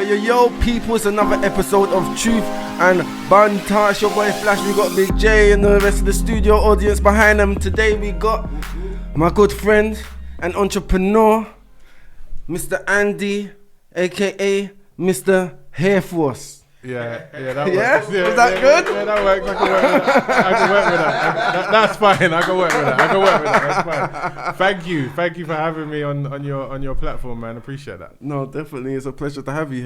Yo, people, it's another episode of Truth and Banter. It's your boy Flash, we got Big J and the rest of the studio audience behind them. Today we got my good friend and entrepreneur, Mr. Andy, aka Mr. Hairforce. Yeah, that works. Yeah? Was that good? Yeah, that works. I can work with that. That's fine. I can work with that. That's fine. Thank you for having me on your platform, man. Appreciate that. No, definitely. It's a pleasure to have you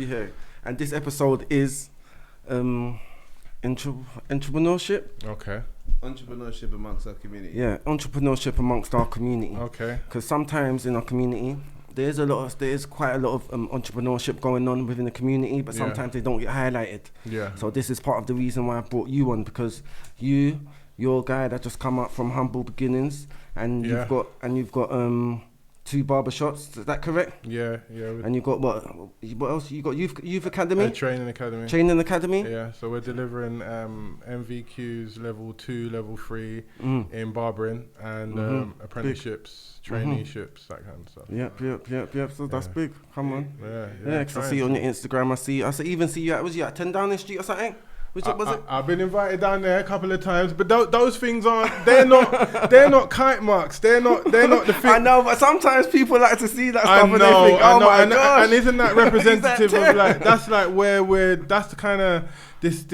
here. And this episode is entrepreneurship. Okay. Entrepreneurship amongst our community. Yeah, entrepreneurship amongst our community. Okay. Because sometimes in our community, there is quite a lot of entrepreneurship going on within the community, but sometimes they don't get highlighted. Yeah. So this is part of the reason why I brought you on, because you're a guy that just come up from humble beginnings, and you've got 2 barbershops. Is that correct? Yeah. And you got what else? You got youth academy. Training academy. Training academy. Yeah. So we're delivering MVQs level 2, level 3 in barbering and apprenticeships, traineeships, that kind of stuff. Yep. So that's big. Come on. Yeah. Because I see on your Instagram, I even see you at 10 Downing Street or something. Was it? I've been invited down there a couple of times, but those things they're not kite marks. They're not the thing. I know, but sometimes people like to see that stuff I and know, they think, oh my gosh. and isn't that representative of that's like where that's the kind of this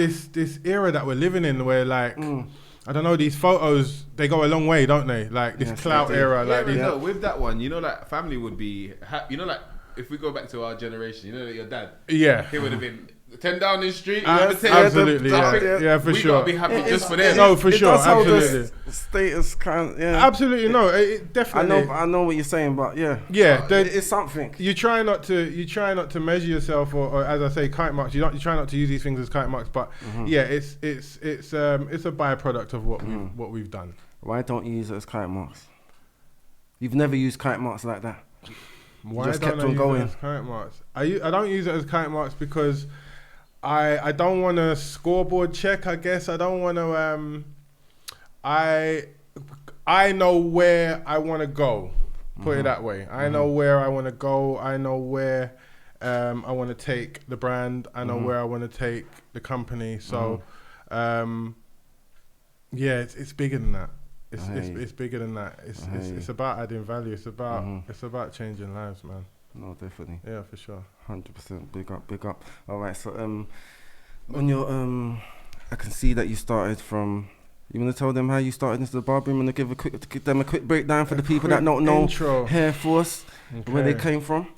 era that we're living in, where like I don't know, these photos, they go a long way, don't they? Like this clout era, No, with that one, like family would be, like if we go back to our generation, like your dad, he would have been 10 Downing Street. Absolutely, for we sure. We gotta be happy just for them. No, for sure, absolutely. Status kind, absolutely, no, it definitely. I know what you're saying, but it's something. You try not to measure yourself, or as I say, kite marks. You try not to use these things as kite marks, but it's a byproduct of what we've done. Why don't you use it as kite marks? You've never used kite marks like that. Why just don't kept I on use going. it as kite marks? I don't use it as kite marks because I don't want a scoreboard check, I guess. I don't want to I know where I want to go. Put it that way. I know where I want to go. I know where I want to take the brand. I know where I want to take the company. So it's bigger than that. It's bigger than that. It's about adding value. It's about changing lives, man. No, definitely. Yeah, for sure. 100%. Big up. All right. So on your I can see that you started from. You want to tell them how you started into the barbering and give them a quick breakdown for the people that don't know Hairforce, where they came from.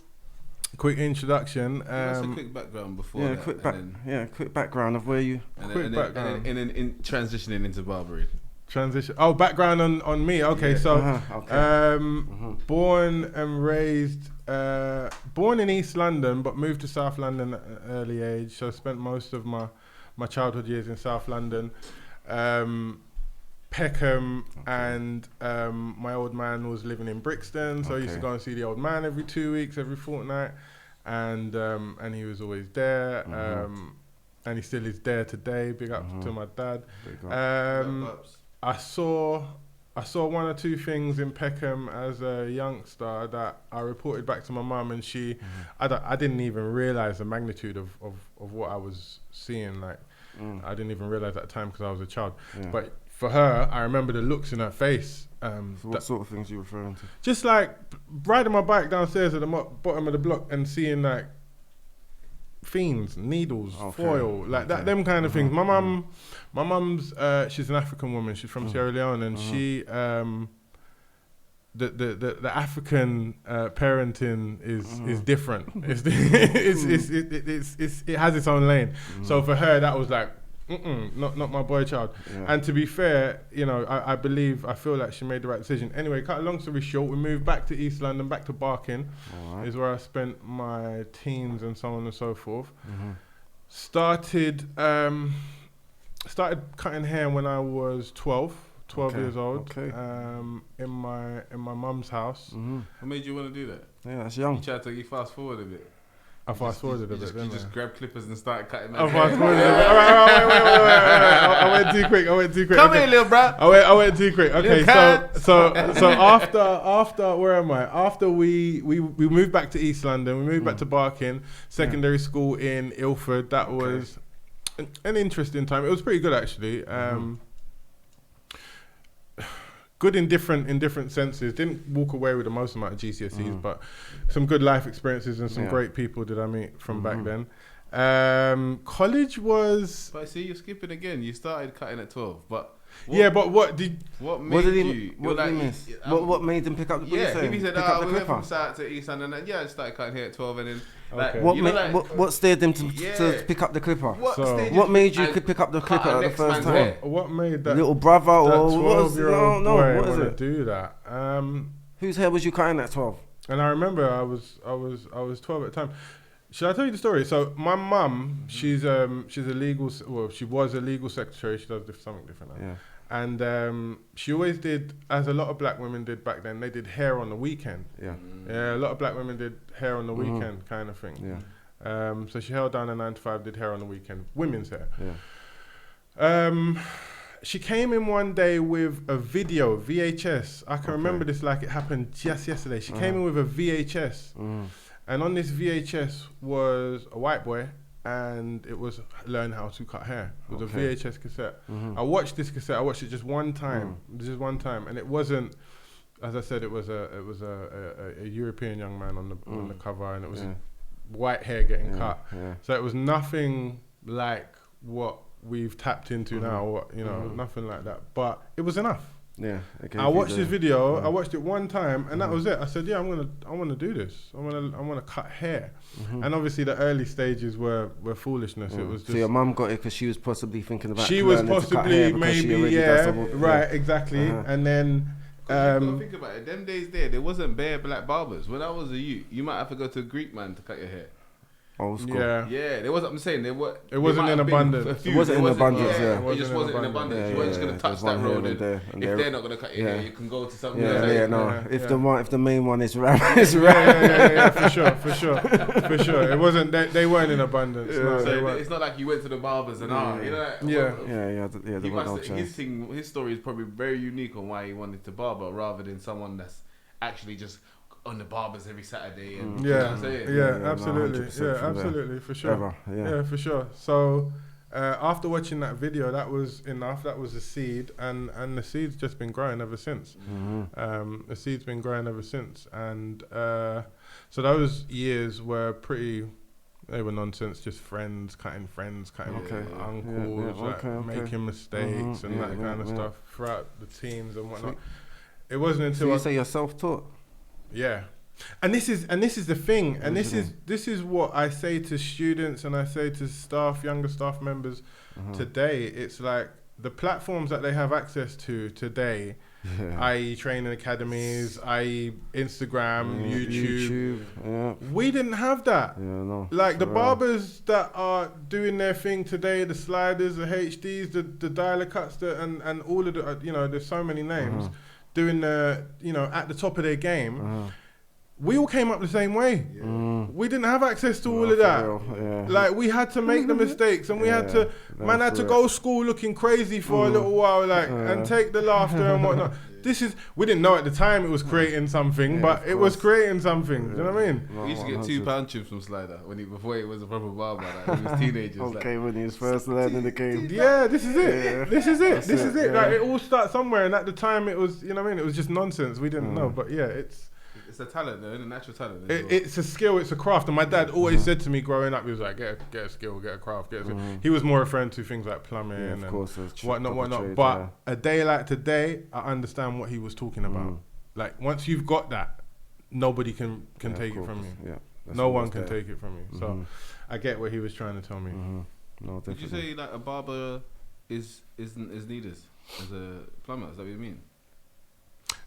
Quick introduction. That's a quick background before that. Quick background of where you. And then transitioning into barbering. Transition. Oh, background on me. Okay, born and raised, born in East London, but moved to South London at an early age. So spent most of my childhood years in South London, Peckham, and my old man was living in Brixton. So I used to go and see the old man every 2 weeks, every fortnight, and he was always there. And he still is there today. Big up to my dad. I saw 1 or 2 things in Peckham as a youngster that I reported back to my mum, and she, I didn't even realise the magnitude of what I was seeing. Like, I didn't even realise at the time because I was a child. Yeah. But for her, I remember the looks in her face. So what sort of things are you referring to? Just like riding my bike downstairs at the bottom of the block and seeing like fiends, needles, foil, like that, them kind of things. My mum's she's an African woman. She's from Sierra Leone, and she the African parenting is different. It has its own lane. So for her, that was like, not my boy child. Yeah. And to be fair, I feel like she made the right decision. Anyway, cut a long story short, we moved back to East London, back to Barking, is where I spent my teens and so on and so forth. Started cutting hair when I was 12 years old. In my mum's house. What made you want to do that? Yeah, that's young. You fast forward a bit. I fast forwarded a bit, You didn't just I? grabbed clippers and started cutting my I hair. fast forwarded a bit. All right, wait. I went too quick. Come Okay. here, little bro. I went too quick. Okay, cat. so after where am I? After we moved back to East London, we moved back to Barking, secondary school in Ilford. That was an interesting time. It was pretty good actually. Good in different senses. Didn't walk away with the most amount of GCSEs, but some good life experiences and some great people did I meet from back then. College was. But see, you're skipping again. You started cutting at 12, but. What did he miss? What made him pick up the he said, pick up the we went from clipper? South to East London, and I started cutting hair at 12, and then Okay. What steered him to pick up the clipper? What made you could pick up the clipper at the first time? What made that little brother or what was 12-year-old boy what is want to it? do that? Whose hair was you cutting at 12? And I remember I was 12 at the time. Should I tell you the story? So my mum, she was a legal secretary. She does something different now. Yeah. And she always did, as a lot of black women did back then, they did hair on the weekend. Yeah. Yeah, a lot of black women did hair on the weekend kind of thing. Yeah. So she held down a 9 to 5, did hair on the weekend, women's hair. Yeah. She came in one day with a video, VHS. I can remember this like it happened just yesterday. She came in with a VHS. And on this VHS was a white boy, and it was Learn How to Cut Hair. It was a VHS cassette. I watched this cassette. I watched it just one time, and it wasn't. As I said, it was a European young man on the cover, and it was white hair getting cut. Yeah. So it was nothing like what we've tapped into now, or nothing like that. But it was enough. Yeah. I watched this video. I watched it one time, and that was it. I said, "Yeah, I want to do this. I want to cut hair." And obviously, the early stages were foolishness. It was just. So your mum got it because she was possibly thinking about. She was possibly right, exactly. And then. Think about it. Them days there wasn't bare black barbers. When I was a youth, you might have to go to a Greek man to cut your hair. Old school. Yeah, there was. I'm saying there were. It wasn't in abundance. It wasn't in abundance. It just wasn't in abundance. You weren't just gonna touch that road, and if they're not gonna cut your hair, you can go to something else. If the main one is round, it's round. For sure. It wasn't. They weren't in abundance. No, so it's not like you went to the barbers and His story is probably very unique on why he wanted to barber rather than someone that's actually just on the barbers every Saturday. And absolutely, for sure. For sure. So after watching that video, that was enough. That was a seed, and the seed's just been growing ever since. The seed's been growing ever since, and so those years were they were nonsense, just friends cutting uncles, making mistakes and that kind of stuff throughout the teams and whatnot. It wasn't until you say you're self-taught. Yeah, and this is the thing, and this is what I say to students and I say to staff, younger staff members today. It's like the platforms that they have access to today, i.e. training academies, i.e. Instagram, YouTube. We didn't have that. Like the barbers that are doing their thing today, the sliders, the HDs, the dialer cuts, and all of the there's so many names. Doing at the top of their game, we all came up the same way. We didn't have access to all of that. Like we had to make the mistakes, and we had to had to go to school looking crazy for a little while, and take the laughter and whatnot. We didn't know at the time it was creating something, but it was creating something. Do you know what I mean? We used to get £2 chips from Slider before he was a proper barber. Like, he was teenagers. When he was first learning the game. Yeah, this is it. This is it. Like it all starts somewhere, and at the time it was, it was just nonsense. We didn't know, but it's a talent, though, a natural talent. It's a skill, it's a craft. And my dad always said to me growing up, he was like, get a skill, get a craft, get a skill. He was more referring to things like plumbing and whatnot. Trade, but a day like today, I understand what he was talking about. Like once you've got that, nobody can take it from you. No one can take it from you. So I get what he was trying to tell me. No, definitely. Would you say like a barber is needed as a plumber? Is that what you mean?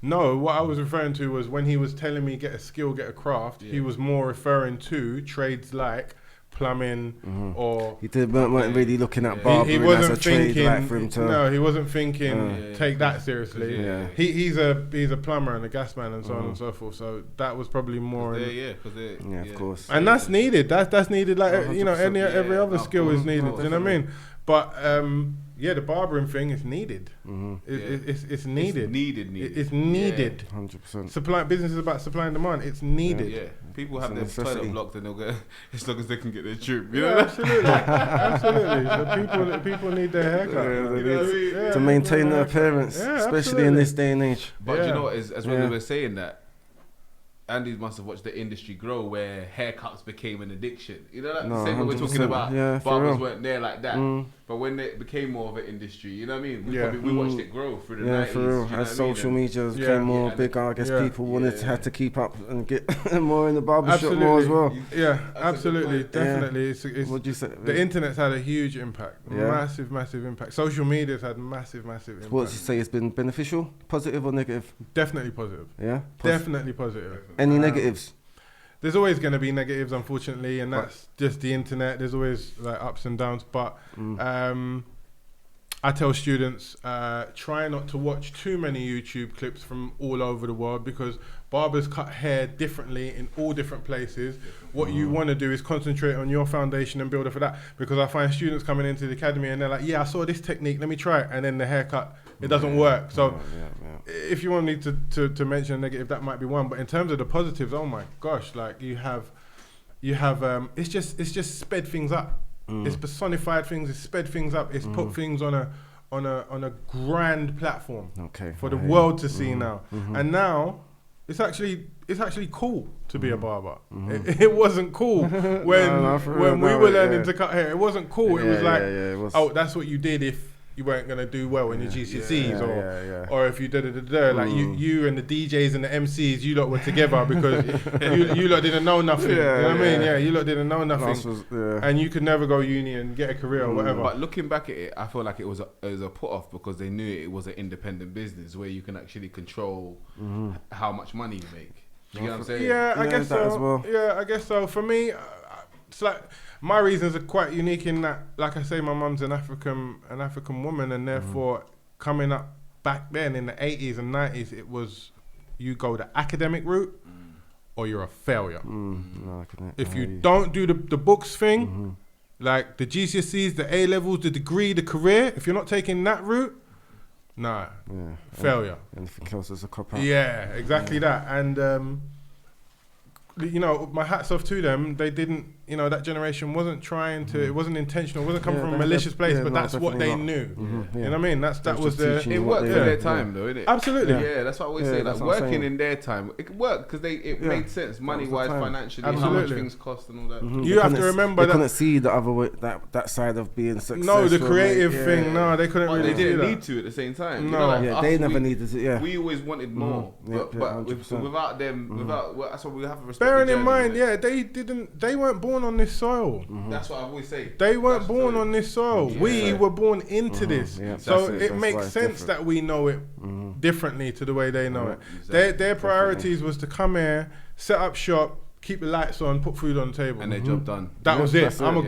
No, what I was referring to was when he was telling me get a skill, get a craft, he was more referring to trades like plumbing or He weren't really looking at barbering he wasn't as a trade, thinking. like, for him to. No, he wasn't thinking take that seriously. Yeah. He's a plumber and a gas man and so on and so forth. So that was probably more. Of course. And that's needed. That's needed. Like every other skill is needed. Do you know what I mean? But the barbering thing is needed. It's needed. It's needed. 100%. Business is about supply and demand. It's needed. Yeah. People have their toilet blocked and they'll go as long as they can get their tube. You know? Absolutely. So people need their haircut to maintain their appearance, especially in this day and age. But you know what? As well as we're saying that, Andy must have watched the industry grow where haircuts became an addiction. You know, the same way we're talking about barbers weren't there like that. But when it became more of an industry, you know what I mean? We watched it grow through the 90s. For real. As social media became more bigger, I guess people had to keep up and get more in the barbershop more as well. Yeah, absolutely. Definitely. What'd you say? The internet's had a huge impact. Massive impact. Social media's had massive impact. What would you say has been beneficial? Positive or negative? Definitely positive. Yeah? Definitely positive. Any negatives? There's always going to be negatives, unfortunately, and that's just the internet. There's always like ups and downs, but I tell students, try not to watch too many YouTube clips from all over the world because barbers cut hair differently in all different places. What you want to do is concentrate on your foundation and build it for that, because I find students coming into the academy and they're like, I saw this technique, let me try it, and then the haircut, it doesn't work. So if you want me to mention a negative, that might be one, but in terms of the positives, oh my gosh, like you have it's just sped things up. It's personified things, it's sped things up, it's put things on a grand platform for the world to see now. And now it's actually cool to be a barber. It wasn't cool when we were learning to cut hair. It wasn't cool. It was like, oh, that's what you did if you weren't gonna do well in your GCSEs, or if you like you and the DJs and the MCs, you lot were together because you lot didn't know nothing. You know what I mean? Yeah, you lot didn't know nothing, and you could never go uni and get a career or whatever. But looking back at it, I feel like it was a put off because they knew it was an independent business where you can actually control how much money you make. You know what I'm saying? Yeah, I guess so. As well. Yeah, I guess so. For me, it's like my reasons are quite unique in that, like I say, my mum's an African woman, and therefore coming up back then in the 80s and 90s, it was you go the academic route or you're a failure. If you don't do the books thing, like the GCSEs, the A levels, the degree, the career, if you're not taking that route, failure. Anything else is a cop out. Yeah, exactly that. And my hats off to them. They didn't, that generation wasn't trying to, it wasn't intentional, it wasn't coming from a malicious place, but that's what they knew. You know what I mean? That was their... It worked for their time though, innit? Absolutely. Yeah, that's what I always say. Like working in their time, it worked because it made sense money-wise, financially, how much things cost and all that. You have to remember that... They couldn't see the other way, that side of being successful. No, the creative thing, no, they couldn't really see that. They didn't need to at the same time. No, they never needed to, We always wanted more, but without them, that's what we have to respect. Bearing in mind, they weren't born on this soil. That's what I always say. They weren't born on this soil. We were born into this. So it makes sense that we know it differently to the way they know it. Their priorities was to come here, set up shop, keep the lights on, put food on the table. And their job done. That was it. I'm a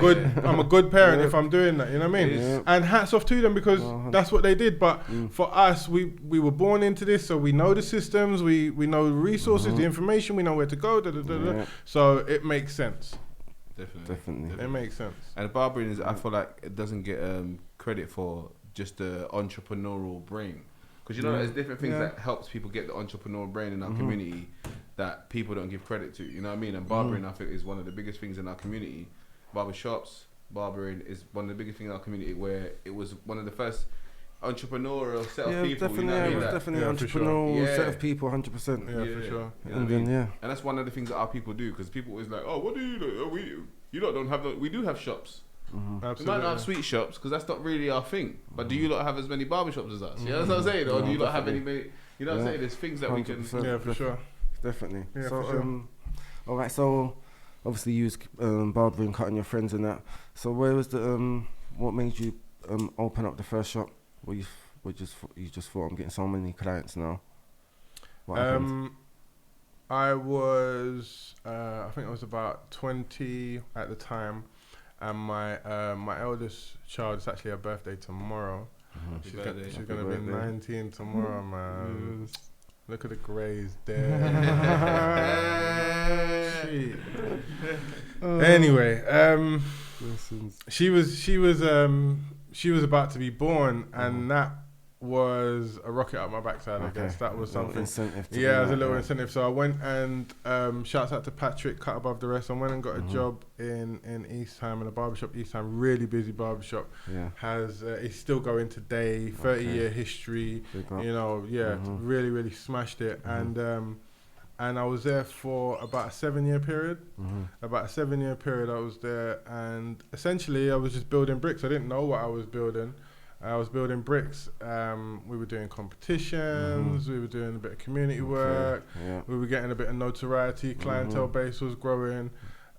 good parent if I'm doing that, you know what I mean? And hats off to them because that's what they did. But for us, we were born into this, so we know the systems, we know the resources, the information, we know where to go, so it makes sense. Definitely. It makes sense. And barbering is, I feel like it doesn't get credit for just the entrepreneurial brain. Because there's different things that helps people get the entrepreneurial brain in our community that people don't give credit to. You know what I mean? And barbering, I think, is one of the biggest things in our community. Barbershops, barbering is one of the biggest things in our community, where it was one of the first entrepreneurial set of people. Definitely entrepreneurial set of people, 100%. Yeah, for sure. And that's one of the things that our people do, because people always like, oh, what do you do? You lot don't have we do have shops. We might not have sweet shops because that's not really our thing. But do you lot have as many barbershops as us? You know what I'm saying? Or do you lot have any? You know what I'm saying? There's things that we can. Yeah, for sure. Definitely. Yeah, for sure. All right. So obviously you was barbering, cutting your friends and that. So where was the what made you open up the first shop? You just thought, I'm getting so many clients now. What happened? I was I think I was about 20 at the time. and my eldest child is actually her birthday tomorrow. She's gonna be 19 tomorrow, man. Look at the greys there. Anyway, she was about to be born, and that was a rocket up my backside. I guess that was something. Incentive. It was a little incentive. So I went and shouts out to Patrick, cut above the rest. I went and got a job in East Ham, in a barbershop. East Ham, really busy barbershop. Yeah. It's still going today. 30-year history. Really smashed it. And I was there for about a 7-year period. About a 7-year period I was there, and essentially I was just building bricks. I didn't know what I was building. I was building bricks. We were doing competitions. We were doing a bit of community work. Yeah. We were getting a bit of notoriety. Clientele base was growing.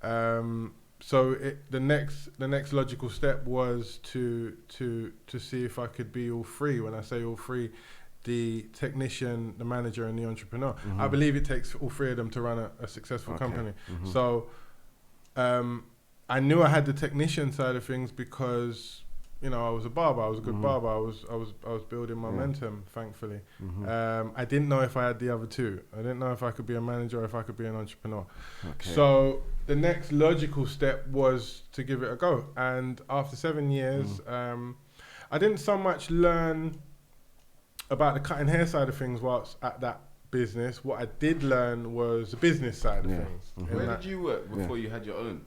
So the next logical step was to see if I could be all three. When I say all three, the technician, the manager, and the entrepreneur. I believe it takes all three of them to run a successful company. So I knew I had the technician side of things because, you know, I was a barber. I was a good barber. I was building momentum, thankfully. I didn't know if I had the other two. I didn't know if I could be a manager or if I could be an entrepreneur. So the next logical step was to give it a go. And after 7 years, I didn't so much learn about the cutting hair side of things whilst at that business. What I did learn was the business side of things. Where did you work before you had your own?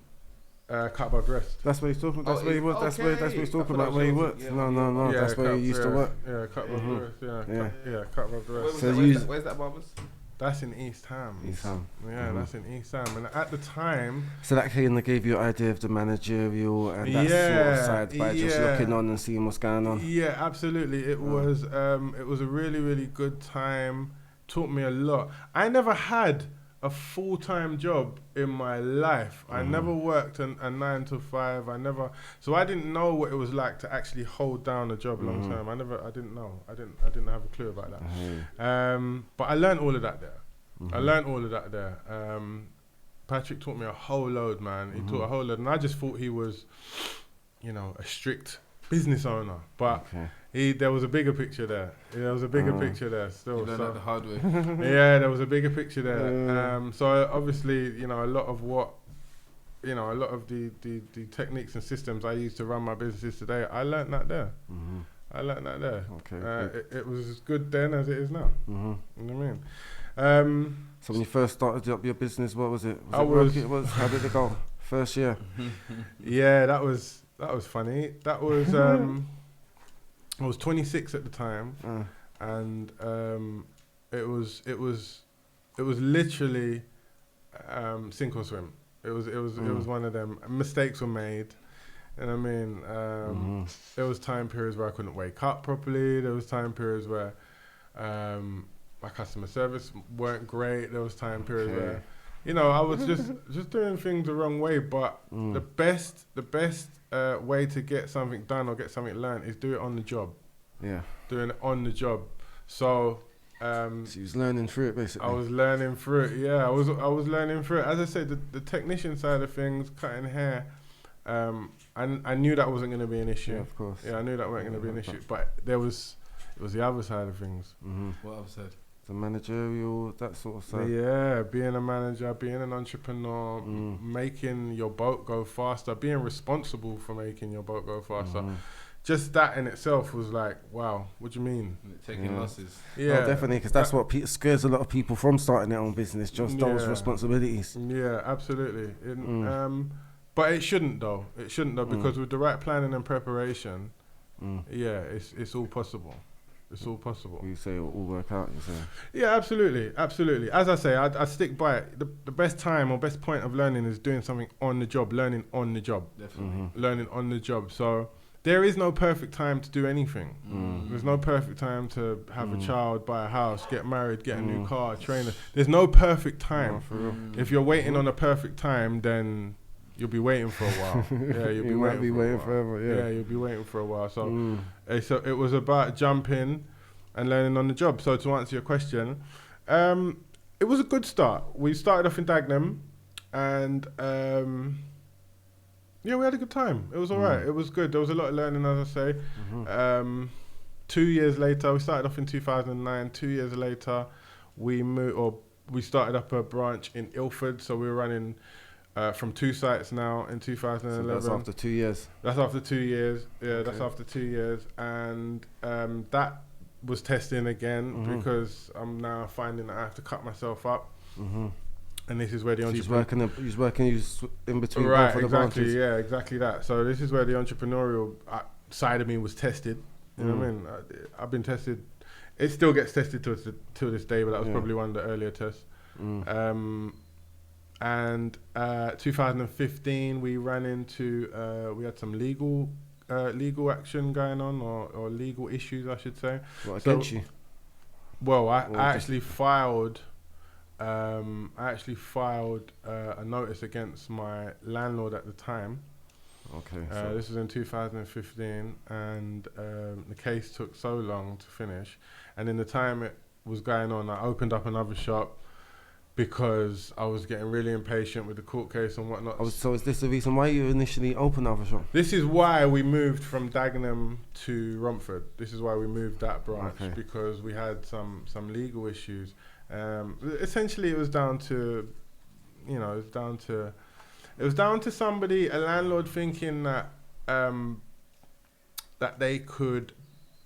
Cut above the rest. That's where he's talking. That's where he was. That's what he's talking about. Where he worked. No. That's where he used to work. Yeah, cut above the rest. Cut above the rest. Where's that barbers? That's in East Ham. Yeah, that's in East Ham. And at the time, so that kind of gave you an idea of the managerial and that sort of side by just looking on and seeing what's going on. Yeah, absolutely. It was a really, really good time. Taught me a lot. I never had a full-time job in my life. I never worked a 9 to 5. So I didn't know what it was like to actually hold down a job long term. I didn't know. I didn't have a clue about that. But I learned all of that there. Patrick taught me a whole load, man. He taught a whole load, and I just thought he was, you know, a strict business owner, but there was a bigger picture there. There was a bigger picture there still. You learned that the hard way. Yeah, there was a bigger picture there. So obviously, you know, a lot of the techniques and systems I use to run my businesses today, I learned that there. It was as good then as it is now. You know what I mean? So when you first started up your business, what was it? How did it go? First year? Yeah, that was funny. That was I was 26 at the time, and it was literally sink or swim. It was one of them. Mistakes were made, and I mean, there was time periods where I couldn't wake up properly. There was time periods where my customer service weren't great. There was time periods where, you know, I was just doing things the wrong way. But the best way to get something done or get something learned is do it on the job. Yeah. Doing it on the job. So so you was learning through it basically. I was learning through it. Yeah, I was learning through it. As I said, the technician side of things, cutting hair, I knew that wasn't going to be an issue. Yeah, of course. Yeah, I knew that wasn't going to be an issue. But it was the other side of things. What other side? The managerial, that sort of side. Yeah, being a manager, being an entrepreneur, making your boat go faster, being responsible for making your boat go faster. Just that in itself was like, wow, what do you mean? Taking losses. Yeah, definitely, because that's what scares a lot of people from starting their own business, just those responsibilities. Yeah, absolutely. But it shouldn't though. Because with the right planning and preparation, it's all possible. It's all possible. You say it'll all work out, you say? Yeah, absolutely. As I say, I stick by it. The best time or best point of learning is doing something on the job, learning on the job. Definitely. Learning on the job. So there is no perfect time to do anything. There's no perfect time to have a child, buy a house, get married, get a new car, train. There's no perfect time. For real. If you're waiting on a perfect time, then you'll be waiting for a while. Yeah, you'll be waiting forever. Yeah, you'll be waiting for a while. So, so it was about jumping and learning on the job. So to answer your question, it was a good start. We started off in Dagenham, and Yeah, we had a good time. It was all right. It was good. There was a lot of learning, as I say. 2 years later, we started off in 2009. 2 years later, we started up a branch in Ilford. So we were running from 2 sites now in 2011. So that's after 2 years. That's after 2 years. Yeah, Okay. that's after 2 years. And that was testing again because I'm now finding that I have to cut myself up. And this is where the entrepreneurial... He's working in between right, both of the exactly, branches. yeah, exactly that. So this is where the entrepreneurial side of me was tested. You know what I mean? I've been tested. It still gets tested to this day, but that was probably one of the earlier tests. And 2015, we ran into we had some legal action going on, or legal issues, I should say. What, against you? Well, I actually filed a notice against my landlord at the time. Okay. This was in 2015, and the case took so long to finish. And in the time it was going on, I opened up another shop because I was getting really impatient with the court case and whatnot. So is this the reason why you initially opened another shop? This is why we moved from Dagenham to Romford. This is why we moved that branch, because we had some legal issues. Essentially, it was down to, somebody, a landlord, thinking that that they could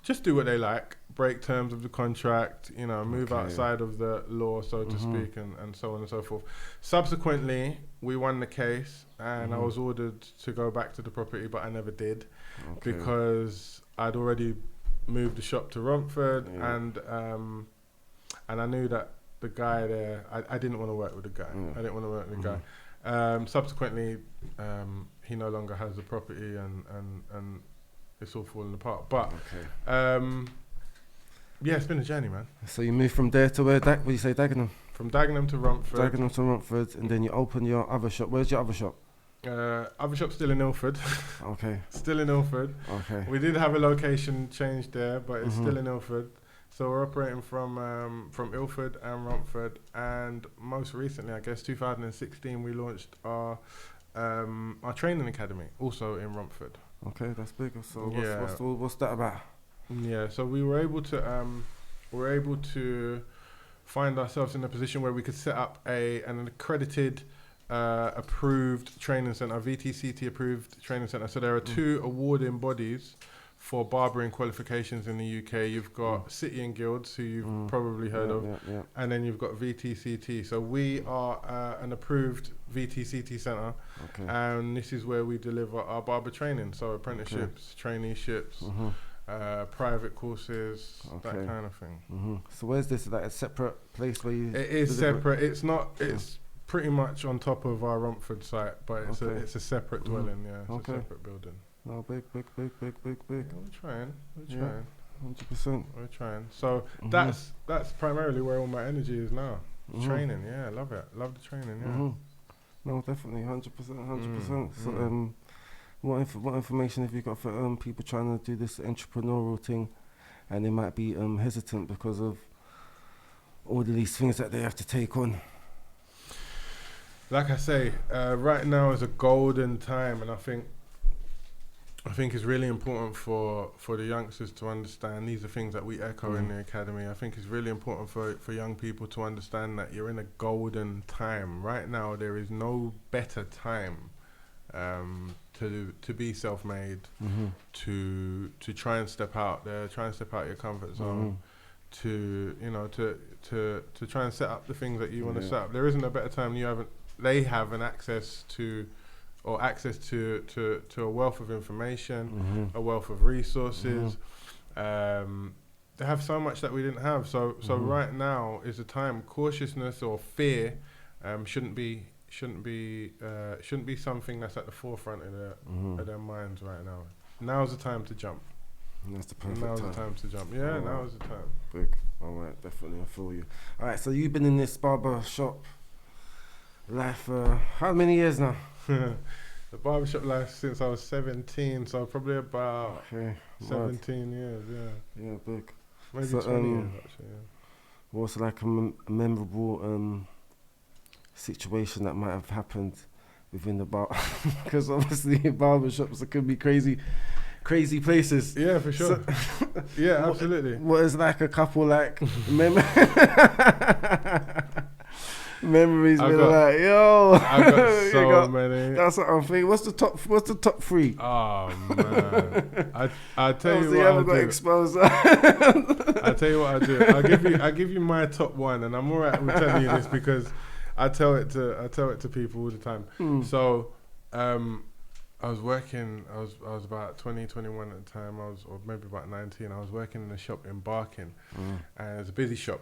just do what they like, break terms of the contract, move outside of the law, so to speak, and so on and so forth. Subsequently, we won the case, and I was ordered to go back to the property, but I never did, because I'd already moved the shop to Romford, and I knew that the guy there, I didn't want to work with the guy. I didn't want to work with the guy. Subsequently, he no longer has the property, and it's all falling apart. But yeah, it's been a journey, man. So you moved from there to where? What do you say, Dagenham? From Dagenham to Romford. Dagenham to Romford, and then you open your other shop. Where's your other shop? Other shop's still in Ilford. Okay. Still in Ilford. Okay. We did have a location change there, but it's still in Ilford. So we're operating from Ilford and Romford, and most recently, I guess 2016, we launched our training academy, also in Romford. Okay, that's big. So Yeah. what's that about? Yeah, so we were able to find ourselves in a position where we could set up an accredited, approved training center, VTCT approved training center. So there are 2 awarding bodies for barbering qualifications in the UK. You've got City and Guilds, who you've probably heard of, and then you've got VTCT. So we are an approved VTCT centre, and this is where we deliver our barber training. So apprenticeships, traineeships, private courses, that kind of thing. So where's this? Like a separate place where you? It is separate. It's not. It's pretty much on top of our Romford site, but it's a separate dwelling. Yeah, it's a separate building. No, big. Yeah, we're trying. 100%. We're trying. So that's primarily where all my energy is now. Training, yeah, I love it. Love the training, yeah. No, definitely, 100%. So, what information have you got for people trying to do this entrepreneurial thing, and they might be hesitant because of all of these things that they have to take on? Like I say, right now is a golden time, and I think it's really important for the youngsters to understand. These are things that we echo in the academy. I think it's really important for young people to understand that you're in a golden time. Right now, there is no better time to be self-made, to try and step out there, try and step out your comfort zone, to try and set up the things that you want to set up. There isn't a better time. They have an access to a wealth of information, a wealth of resources. They have so much that we didn't have. So right now is a time. Cautiousness or fear shouldn't be something that's at the forefront of their minds right now. Now's the time to jump. And that's the perfect Now's time. the time to jump. Yeah, now's the time. Big. All right, definitely, I feel you. All right, so you've been in this barber shop life how many years now? The barbershop life since I was 17, so probably about 17 years, Yeah, big. Maybe so, 20 years actually, What's like a memorable situation that might have happened within the bar, because obviously barbershops could be crazy places. Yeah, for sure. So, yeah, absolutely. What is like a couple like memories been like, yo, I got so many. That's what I'm thinking. What's the top 3? Oh man, I tell you what what I'll got do. Exposed. I tell you what I'll do. I'll give you my top one, and I'm alright with telling you this because I tell it to people all the time. So, I was working. I was about 20, 21 at the time. Or maybe about 19. I was working in a shop in Barking, and it was a busy shop.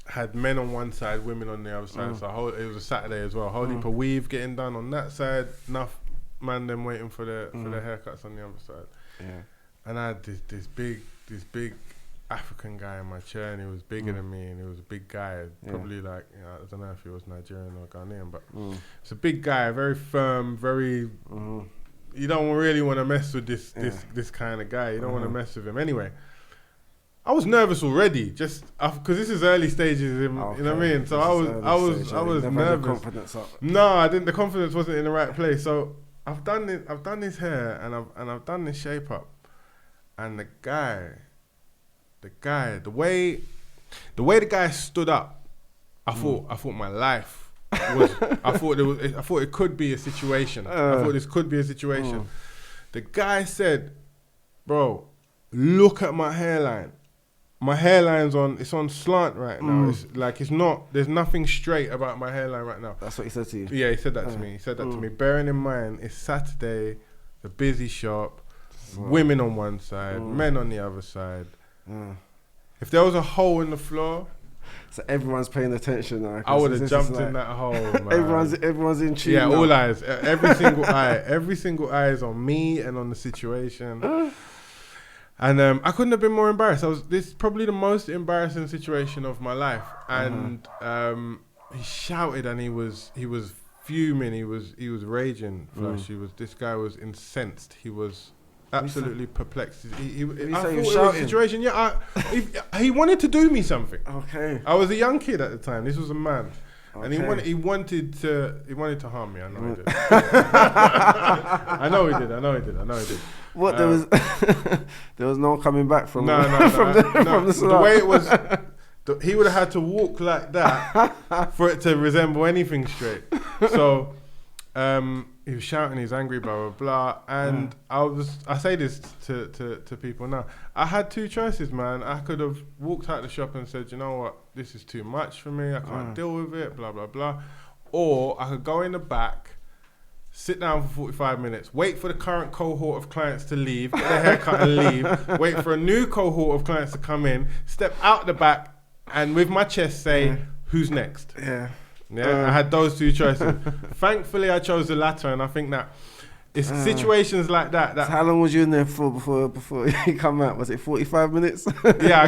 Had men on one side, women on the other side. So it was a Saturday as well. Whole heap of weave getting done on that side. Enough man them waiting for their haircuts on the other side. Yeah. And I had this big African guy in my chair, and he was bigger than me, and he was a big guy. Probably like, you know, I don't know if he was Nigerian or Ghanaian, but it's a big guy, very firm, very. You don't really want to mess with this kind of guy. You don't want to mess with him anyway. I was nervous already, just because this is early stages. You know what I mean? So I was nervous. Confidence up. No, I didn't. The confidence wasn't in the right place. So I've done this hair and I've done this shape up, and the way the guy stood up, I thought my life was. I thought it could be a situation. I thought this could be a situation. The guy said, "Bro, look at my hairline. My hairline's on slant right now. It's like there's nothing straight about my hairline right now." That's what he said to you? Yeah, he said that to me. He said that to me. Bearing in mind, it's Saturday, the busy shop, women on one side, men on the other side. If there was a hole in the floor, so everyone's paying attention now. I would have jumped in that hole, man. Everyone's in tune. Yeah, now. all eyes. Every single eye is on me and on the situation. And I couldn't have been more embarrassed. This is probably the most embarrassing situation of my life. And he shouted, and he was fuming. He was raging. Flash. This guy was incensed. He was absolutely perplexed. I thought it was a situation. Yeah, he wanted to do me something. Okay. I was a young kid at the time. This was a man. Okay. And he wanted to harm me. I know he did. I know he did. What there was no coming back from no, from the start. The way it was, he would have had to walk like that for it to resemble anything straight. So he was shouting, he's angry, blah blah blah. And I say this to people now. I had two choices, man. I could have walked out the shop and said, you know what, this is too much for me. I can't deal with it. Blah blah blah. Or I could go in the back, sit down for 45 minutes, wait for the current cohort of clients to leave, get their haircut and leave, wait for a new cohort of clients to come in, step out the back, and with my chest say, who's next? Yeah. I had those two choices. Thankfully, I chose the latter, and I think that it's situations like that. So how long was you in there for before you come out? Was it 45 minutes? Yeah,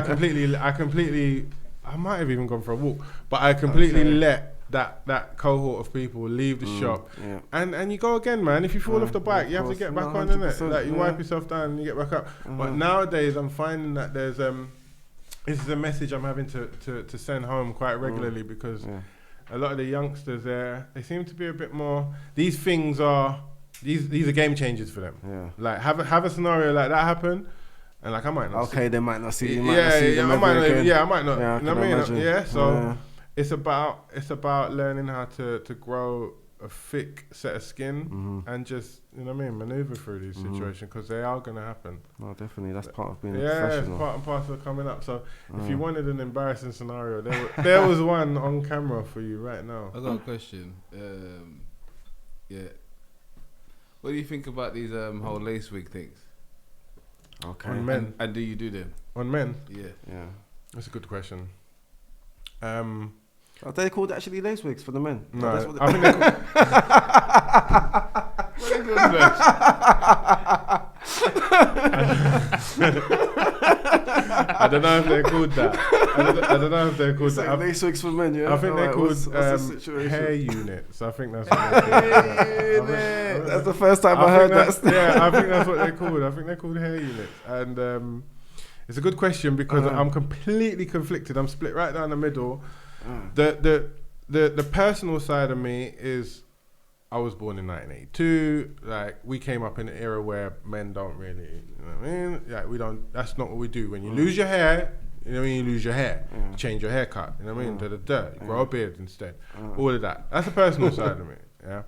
I might have even gone for a walk, but I completely let that cohort of people leave the shop, and you go again, man. If you fall off the bike, you have to get back on, innit? Like you wipe yourself down and you get back up. But nowadays, I'm finding that there's this is a message I'm having to send home quite regularly because a lot of the youngsters there, they seem to be a bit more. These things are these are game changers for them. Yeah. Like have a scenario like that happen. And like I might not. Okay, they might not see you. I might not. Yeah, I might not. Yeah, you know what I mean? Yeah. So it's about learning how to grow a thick set of skin and just, you know what I mean, maneuver through these situations because they are gonna happen. No, definitely. That's part of being a professional. It's part and parcel of coming up. So if you wanted an embarrassing scenario, there was one on camera for you right now. I got a question. What do you think about these whole lace wig things? Okay. On men. And do you do them? On men? Yeah. That's a good question. Are they called actually lace wigs for the men? No, that's what I think they're I don't know if they're called that. I don't know if they're called that. Lace wigs for men, yeah? I think they're called hair units. I think that's what they're called. That's the first time I heard that. Yeah, I think that's what they're called. I think they're called hair units. And it's a good question because I'm completely conflicted. I'm split right down the middle. the personal side of me is, I was born in 1982. Like, we came up in an era where men don't really, you know what I mean? Like, we don't. That's not what we do. When you lose your hair, you know what I mean? You lose your hair. You change your haircut. You know what I mean? You grow a beard instead. All of that. That's the personal side of me. Yeah.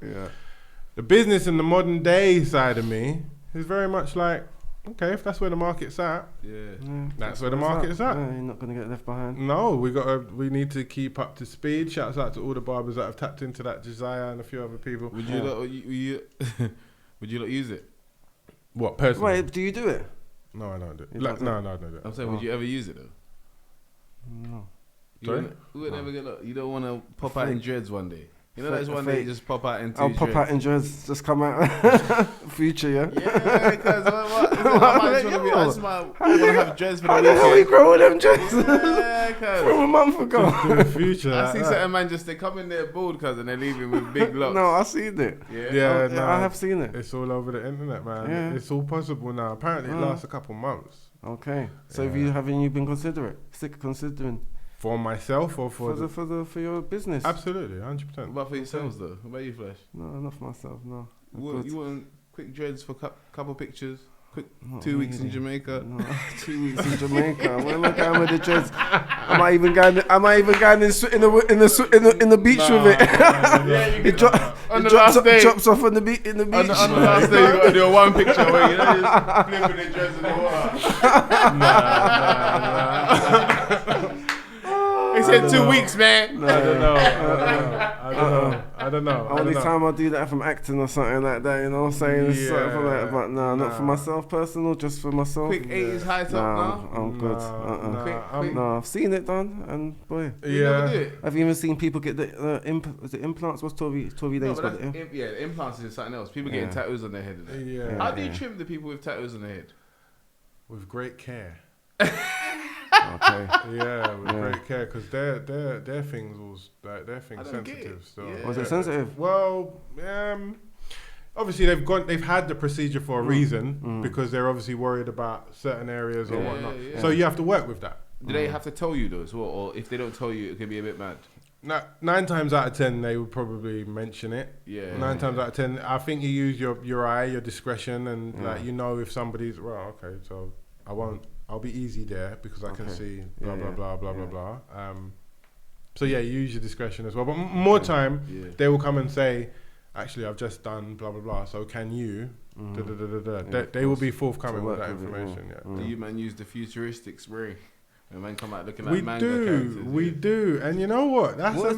The business and the modern day side of me is very much like, okay, if that's where the market's at, that's where the market's at. You're not gonna get left behind. No, we need to keep up to speed. Shouts out to all the barbers that have tapped into that, Josiah and a few other people. Would you would you not use it? What, personally? Wait, do you do it? No, I don't do it. You don't do No, it? I don't do it. I'm saying, would you ever use it though? No. Sorry? You don't want to pop out in dreads one day. You know, there's one day you just pop out in I'll pop out in dreads, just come out. Future, yeah? Yeah, because I just want to have dreads for the I don't know weekend. you grow all them dreads Yeah, cuz. from a month ago. In the future. I see certain man just, they come in there bald, cuz, and they leave him with big locks. No, I seen it. Yeah, Oh, I have seen it. It's all over the internet, man. Yeah. It's all possible now. Apparently, it lasts a couple months. Okay, so haven't you been considering For myself or for for your business? Absolutely, 100%. What about for yourselves, though? What about you, Flash? No, not for myself. No. You want quick dreads for couple pictures? Quick 2 weeks in Jamaica? No, 2 weeks in Jamaica. Where am I going with the dreads? Am I even going in the beach with it? It drops off on the beach. In the beach. On the last day, you got to do a one picture where you know just flipping the dreads in the water. He said 2 weeks, man. I don't know. Only time I do that from acting or something like that, you know what I'm saying? Yeah. Something like that. But no, not for myself, personal, just for myself. Quick 80s high top now. I'm good. Quick. No, I've seen it done, and boy. You never do it. I've even seen people get the implants. What's 12 days? No, but got that's, it, the implants is something else. People getting tattoos on their head. Yeah. How do you trim the people with tattoos on their head? With great care. Okay. Yeah, with great care, because their things was like their things sensitive. So Was it sensitive? Well, obviously they've had the procedure for a reason because they're obviously worried about certain areas or whatnot. Yeah. So you have to work with that. Do they have to tell you though as well, or if they don't tell you, it can be a bit mad? Now, 9 times out of 10, they would probably mention it. Yeah. 9 times out of 10, I think you use your eye, your discretion, and like you know if somebody's okay, so I'll be easy there because I can see blah blah blah. So yeah, you use your discretion as well. But more time, they will come and say, actually, I've just done blah blah blah. So can you? They will be forthcoming with that information. Do you man use the futuristic spray? And man come out looking like manga characters. We do. And you know what? What is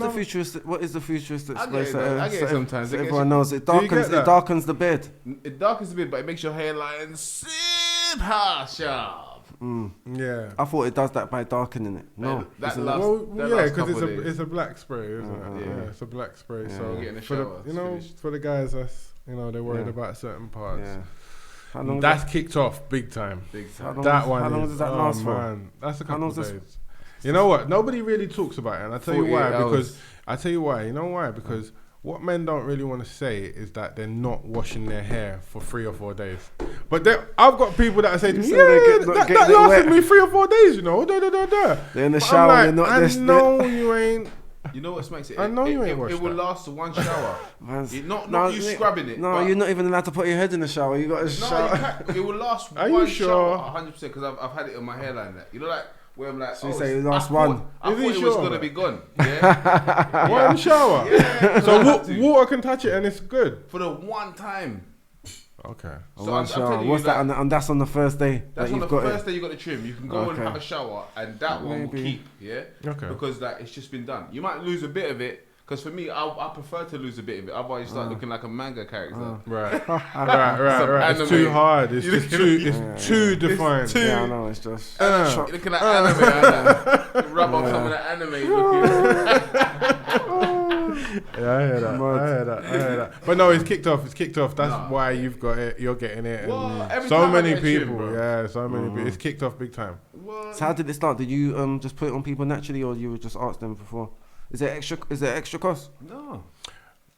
the futuristic space? I get it sometimes. So everyone knows it darkens the bed. It darkens the bed, but it makes your hairline super sharp. Yeah. I thought it does that by darkening it. No. Because it's a black spray, isn't it? Yeah, it's a black spray. So you get in the shower, for the guys that's they're worried about certain parts. Yeah. How long that's kicked off big time. How long does that last for? Man, that's a couple of days. You know what? Nobody really talks about it, and I tell you why. You know why? Because what men don't really want to say is that they're not washing their hair for 3 or 4 days. But I've got people that say to me, that lasted me 3 or 4 days, you know. They're in the shower. I know you ain't. You know what smacks it? I know you ain't washed it will last one shower. Not you scrubbing it. No, you're not even allowed to put your head in the shower. You got to shower. It will last Are one you sure? shower 100% because I've had it on my hairline. That you know, like where I'm like, so you say last one. I thought it was gonna be gone. Yeah. One shower. Yeah. So water can touch it and it's good for the one time. Okay. So one shower. What's that? And that's on the first day. That's on the first day you got the trim. You can go and have a shower, and that one will keep. Yeah. Okay. Because it's just been done. You might lose a bit of it. Because for me, I prefer to lose a bit of it. Otherwise, you start looking like a manga character. Right. It's too hard. It's just too defined. Yeah, I know. It's just you're looking like anime. Rub off some of the anime looking. Yeah, I hear that. But no, it's kicked off. That's why you've got it. You're getting it. And so many people. So many people. It's kicked off big time. What? So how did it start? Did you just put it on people naturally, or you would just ask them before? Is there extra cost? No.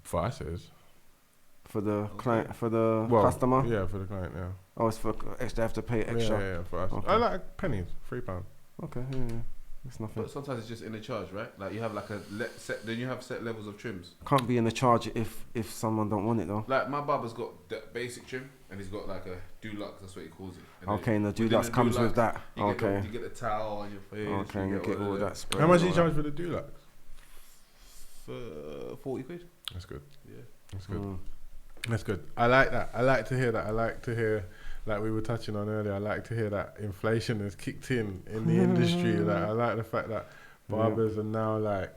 For us, it is. For the client, for the customer? Yeah, for the client, yeah. Oh, it's for extra, have to pay extra? Yeah, for us. Okay. I like pennies, £3. Okay, It's nothing. But sometimes it's just in the charge, right? Like you have like then you have set levels of trims. Can't be in the charge if someone don't want it though. Like my barber's got the basic trim and he's got like a deluxe, that's what he calls it. And Okay, and the deluxe comes with that. You get the towel on your face. Okay, and you get all that spray. How much do you charge for the deluxe? For 40 quid. That's good. Yeah. That's good. That's good. I like that. I like to hear that. I like to hear, like we were touching on earlier, I like to hear that inflation has kicked in the industry. Like I like the fact that barbers are now like.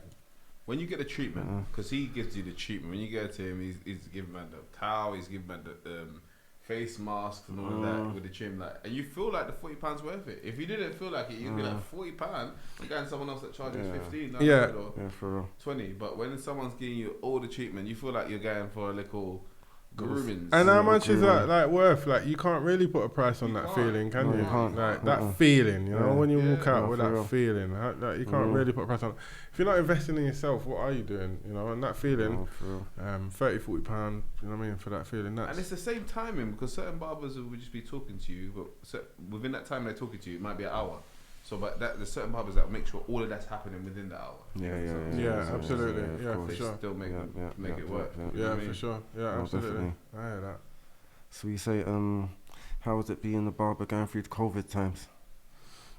When you get the treatment, because he gives you the treatment, when you get to him, he's giving man the towel, he's giving man the face masks and all of that with the trim, like, and you feel like the £40 worth it. If you didn't feel like it, you'd be like £40. I'm going to someone else that charges 15, or 20. But when someone's giving you all the treatment, you feel like you're going for a little grooming. And how much is that like worth? Like you can't really put a price on that feeling, can you? Like that feeling, you know, when you walk out with that feeling, like you can't really put a price on it. If you're not investing in yourself, what are you doing? You know, and that feeling, £30, £40, you know what I mean, for that feeling. And it's the same timing, because certain barbers will just be talking to you, but within that time they're talking to you, it might be an hour. So, but there's certain barbers that will make sure all of that's happening within the hour. Yeah, absolutely. Yeah, for sure. Still make it work. Yeah, for sure. Yeah, absolutely. Definitely. I hear that. So you say, how was it being a barber going through the COVID times?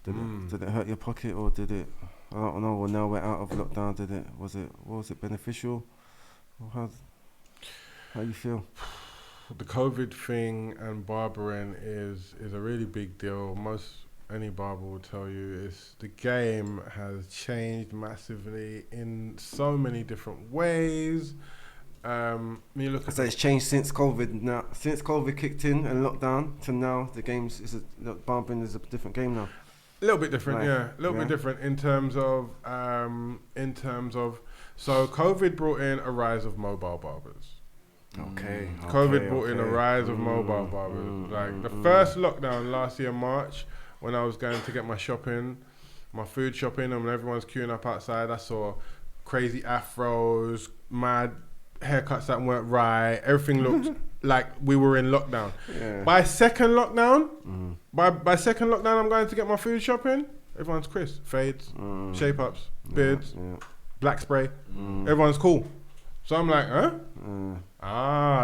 Did it hurt your pocket, or did it? I don't know. Well, now we're out of lockdown. Was it beneficial? Or how you feel? The COVID thing and barbering is a really big deal. Any barber will tell you the game has changed massively in so many different ways. When you look So it's changed since COVID. Now, since COVID kicked in and lockdown to now, the barbering is a different game now. A little bit different, a little bit different in terms of so COVID brought in a rise of mobile barbers. COVID brought in a rise of mobile barbers. Like the first lockdown last year, March, when I was going to get my food shopping, and when everyone's queuing up outside, I saw crazy afros, mad haircuts that weren't right. Everything looked like we were in lockdown. Yeah. By second lockdown, I'm going to get my food shopping. Everyone's crisp, fades, shape ups, beards, black spray. Everyone's cool. So I'm like,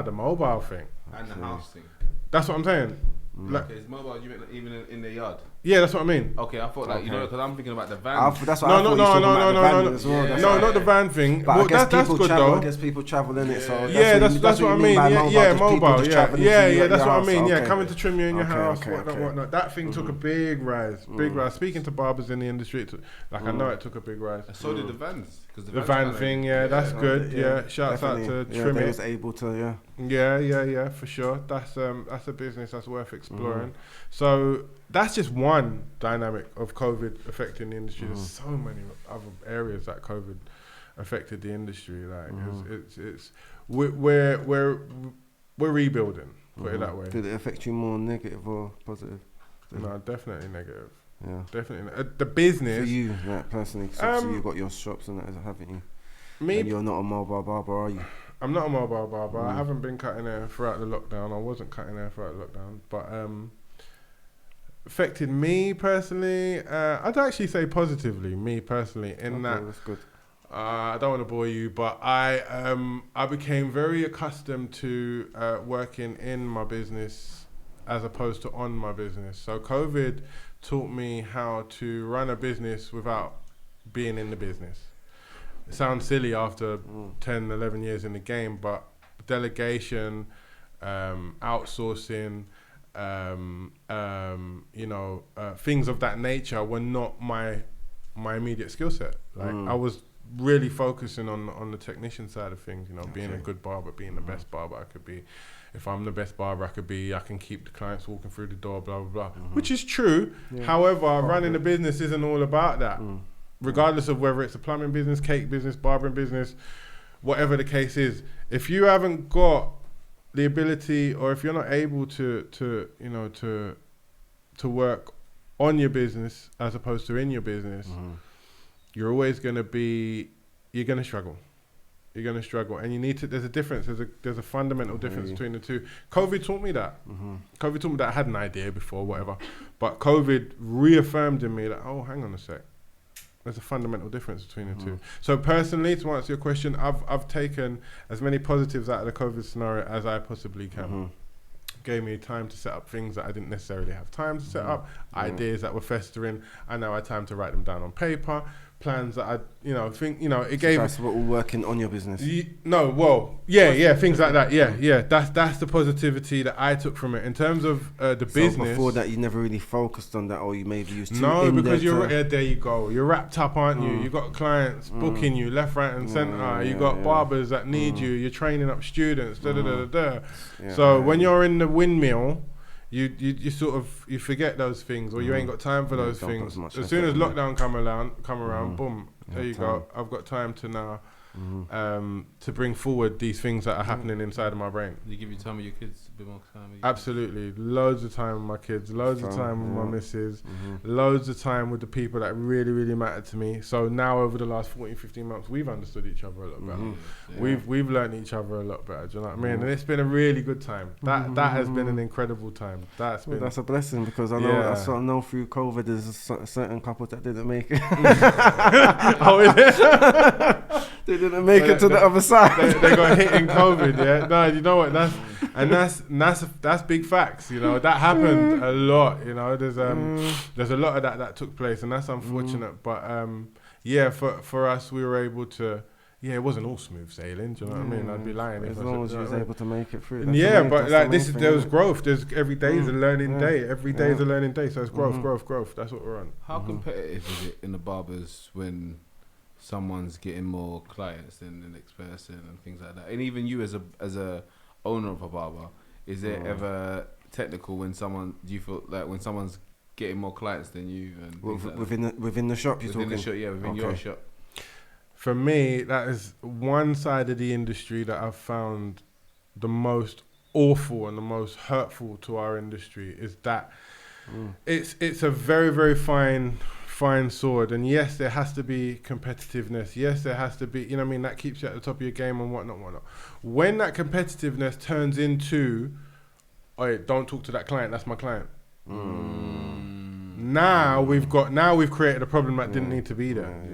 the mobile thing and the house thing. That's what I'm saying. Like, is mobile, you mean even in the yard? Yeah, that's what I mean. Okay, I thought because I'm thinking about the van. That's what no, not the van thing. But well, I guess that's good though. I guess people travel in it, so that's what I mean. Mobile. Yeah, that's what I mean. Yeah, Okay. coming to trim you in your house, whatnot. That thing took a big rise. Speaking to barbers in the industry, I know it took a big rise. So did the vans. The van thing, that's good. Yeah, shouts out to Trim They It. was able to, Yeah, for sure. That's a business that's worth exploring. So that's just one dynamic of COVID affecting the industry. There's so many other areas that COVID affected the industry. Like we're rebuilding. Put it that way. Did it affect you more negative or positive? No, definitely negative. Yeah, definitely. The business for you, like personally, so you got your shops and that, haven't you? Me, and you're not a mobile barber, are you? I'm not a mobile barber. I haven't been cutting hair throughout the lockdown. I wasn't cutting hair throughout the lockdown, but affected me personally. I'd actually say positively. Me personally, in that. That's good. I don't want to bore you, but I became very accustomed to working in my business as opposed to on my business. So COVID taught me how to run a business without being in the business. It sounds silly after 10, 11 years in the game, but delegation, outsourcing, things of that nature were not my immediate skill set. Like I was really focusing on the technician side of things, being a good barber, being the best barber I could be. If I'm the best barber I could be, I can keep the clients walking through the door, blah, blah, blah. Which is true. Yeah. However, running a business isn't all about that. Regardless of whether it's a plumbing business, cake business, barbering business, whatever the case is. If you haven't got the ability, or if you're not able to work on your business as opposed to in your business, you're always going to struggle. You're going to struggle, and you need to. There's a difference. There's a fundamental difference between the two. COVID taught me that. COVID taught me that. I had an idea before, whatever, but COVID reaffirmed in me that, oh, hang on a sec. There's a fundamental difference between the two. So personally, to answer your question, I've taken as many positives out of the COVID scenario as I possibly can. Gave me time to set up things that I didn't necessarily have time to set up, ideas that were festering. I now had time to write them down on paper, plans that I, it gave. That's what we're working on your business. Things like that. Yeah. That's the positivity that I took from it in terms of the business. Before that, you never really focused on that, or you maybe used to. No, because there you go. You're wrapped up, aren't you? You got clients booking you left, right, and centre. You got barbers that need you. You're training up students. So when you're in the windmill, you sort of you forget those things, or you ain't got time for those things. As soon as lockdown come around, boom, there you go. I've got time to now to bring forward these things that are happening inside of my brain. You give your time with your kids, a bit more time. Absolutely, loads of time with my kids, loads of time with my missus, loads of time with the people that really, really matter to me. So now over the last 14, 15 months, we've understood each other a lot better. We've learned each other a lot better. Do you know what I mean? And it's been a really good time. That has been an incredible time. That's a blessing, because I know I sort of know through COVID there's a certain couple that didn't make it. Oh, is it? They didn't make it to the other side. They got hit in COVID. Yeah, no, you know what? That's big facts. You know, that happened a lot. You know, there's a lot of that took place, and that's unfortunate. But for us, we were able to. Yeah, it wasn't all smooth sailing. Do you know what I mean? I'd be lying as long as you was able to make it through. But like there was growth. There's every day is a learning day. Every day is a learning day. So it's growth. That's what we're on. How competitive is it in the barbers when someone's getting more clients than the next person and things like that? And even you as a owner of a barber, is it ever technical when do you feel like when someone's getting more clients than you and within the shop within your shop? For me, that is one side of the industry that I've found the most awful and the most hurtful to our industry is that it's a very, very fine sword. And yes, there has to be competitiveness. Yes, there has to be, that keeps you at the top of your game and whatnot. When that competitiveness turns into, don't talk to that client, that's my client. Now we've created a problem that didn't need to be there.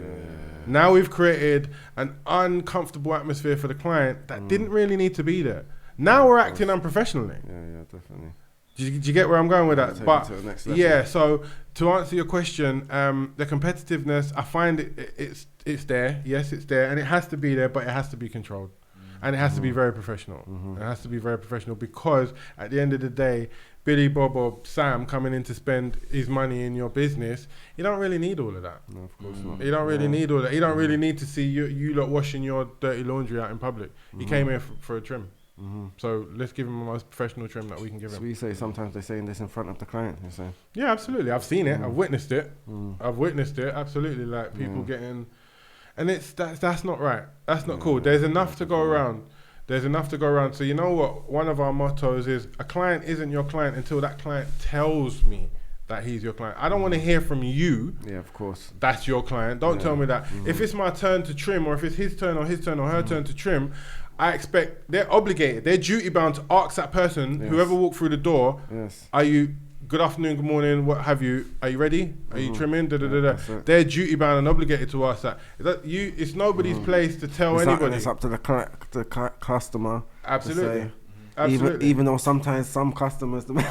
Now we've created an uncomfortable atmosphere for the client that didn't really need to be there. Now we're acting unprofessionally. Yeah, definitely. Do you get where I'm going with that? But so to answer your question, the competitiveness, I find it's there. Yes, it's there, and it has to be there, but it has to be controlled, and it has to be very professional. It has to be very professional, because at the end of the day, Billy, Bob, or Sam coming in to spend his money in your business, you don't really need all of that. No, of course not. You don't really need all that. You don't really need to see you lot washing your dirty laundry out in public. He came here for a trim. So let's give him the most professional trim that we can give him. So we say sometimes they're saying this in front of the client. You're saying? Yeah, absolutely. I've seen it. I've witnessed it. Absolutely. Like people getting, and that's not right. That's not cool. There's enough to go around. So you know what? One of our mottos is a client isn't your client until that client tells me that he's your client. I don't want to hear from you. Yeah, of course. That's your client. Don't tell me that. If it's my turn to trim, or if it's his turn or her turn to trim, I expect they're obligated. They're duty bound to ask that person, whoever walked through the door, are you, good afternoon, good morning, what have you, are you ready? Are you trimming? They're duty bound and obligated to ask that. It's nobody's place to tell anybody. It's up to the customer. Absolutely. Even though sometimes some customers might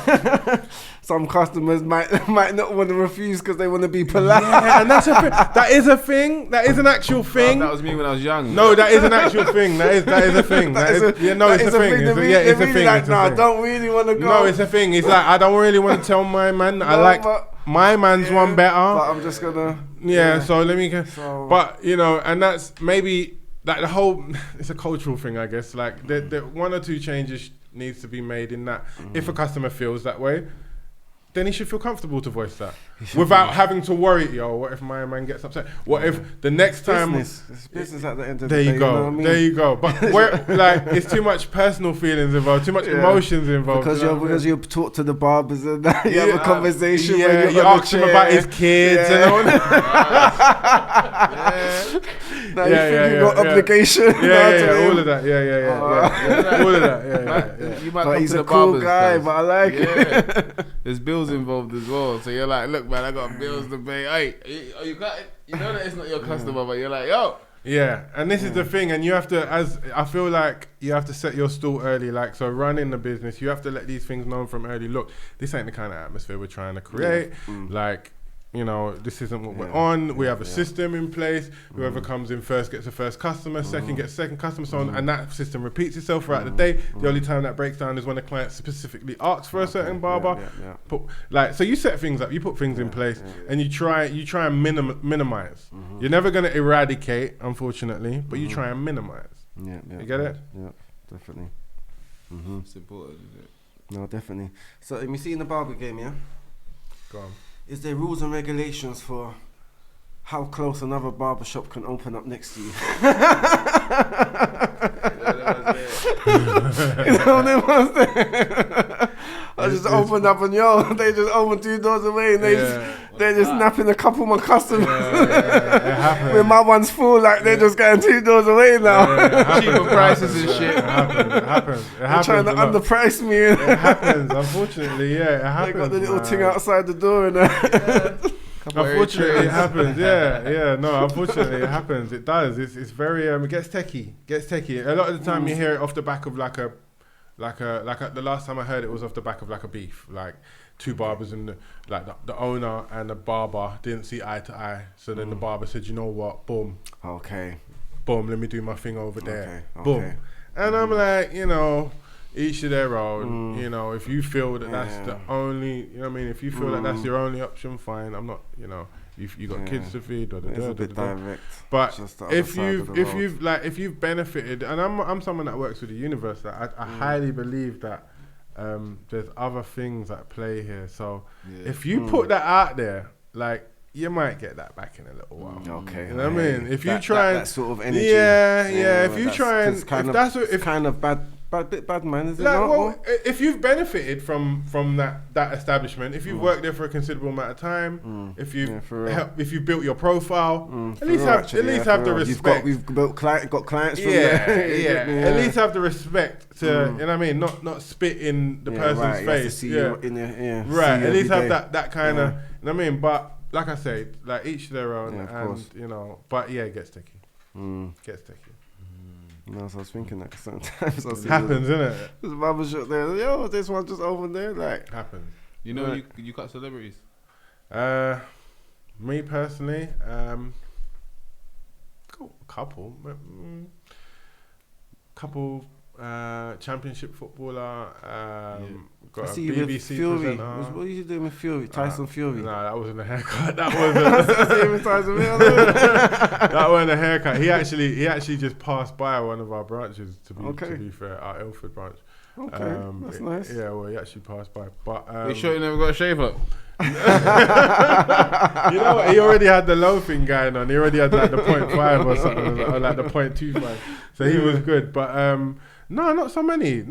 not want to refuse because they want to be polite. Yeah, and that's a thing. That is a thing. That is an actual thing. That was me when I was young. No, that is an actual thing. That is a thing. It's a thing. It's a thing. I don't really want to go. No, it's a thing. It's like I don't really want to tell my man. I like my man's one better. But I'm just gonna. Yeah. So let me. But and that's maybe like the whole. It's a cultural thing, I guess. Like the one or two changes needs to be made in that. If a customer feels that way, then he should feel comfortable to voice that without having to worry, what if my man gets upset? What if the next time... It's business at the end of the day. There you go. You know what I mean? There you go. But it's too much personal feelings involved, too much emotions involved. Because you talk to the barbers and you have a conversation where you ask him about his kids and all that. Now you think you've got obligation. All of that. All of that. You might but come he's to a the cool barbers guy, but I like it. there's bills involved as well. So you're like, look, man, I got bills to pay. Hey, you got it. You know that it's not your customer, but you're like, yo. Yeah, and this is the thing, and you have to, I feel like you have to set your stall early. Like, so running the business, you have to let these things known from early. Look, this ain't the kind of atmosphere we're trying to create. Like, you know, this isn't what we're on. We have a system in place. Whoever comes in first gets the first customer, second gets second customer, so on, and that system repeats itself throughout the day. The only time that breaks down is when the client specifically asks for a certain barber. Like, so you set things up, you put things in place, and you try and minimize. You're never going to eradicate, unfortunately, but you try and minimize. You get it? Yeah, definitely. It's important, isn't it? No, definitely. So, let me see in the barber game, yeah? Go on. Is there rules and regulations for how close another barbershop can open up next to you? You know them ones there? I just opened up and they just opened 2 doors away and they're just napping a couple of my customers. When my one's full, like they're just going 2 doors away now. Cheaper prices and shit. It happens. They're trying to underprice me. It happens, unfortunately, it happens. They got the little thing outside the door and unfortunately, it happens. No, unfortunately, it happens. It does. It's very. It gets techie. A lot of the time, you hear it off the back of like the last time I heard it was off the back of like a beef, like 2 barbers and the owner and the barber didn't see eye to eye. So then the barber said, you know what? Boom. Okay. Boom. Let me do my thing over there. Okay. Boom. And I'm like, you know, each to their own. You know, if you feel that that's the only, you know what I mean? If you feel that that's your only option, fine. I'm not, you know, you got kids to feed. It's a bit direct. But if you've benefited, and I'm someone that works with the universe, that I highly believe that there's other things at play here. So if you put that out there, like, you might get that back in a little while. Okay. You know what I mean? If you try that sort of energy. If you try and it's kind of bad man, is it like, not? Well, if you've benefited from that establishment, if you've worked there for a considerable amount of time, if you've built your profile, at least have the respect. We've got clients from there. At least have the respect to, you know what I mean, not spit in the person's face. At least have that kind of, you know what I mean. But like I say, like each to their own, and you know. But yeah, it gets sticky. Gets sticky. No, so I was thinking that sometimes I see happens, innit? There's a barbershop there. Yo, this one just over there, like happens. You know, you cut celebrities. Me personally, couple, championship footballer. Got a BBC presenter. What are you doing with Fury? Tyson Fury? No, that wasn't a haircut. That wasn't. Tyson Fury. That wasn't a haircut. He actually just passed by one of our branches. To be fair, our Ilford branch. Okay, that's nice. Yeah, well, he actually passed by. But you sure you never got a shave up? You know what? He already had the low thing going on. He already had like the 0.5 or something, or like the 0.25. So he was good. But no, not so many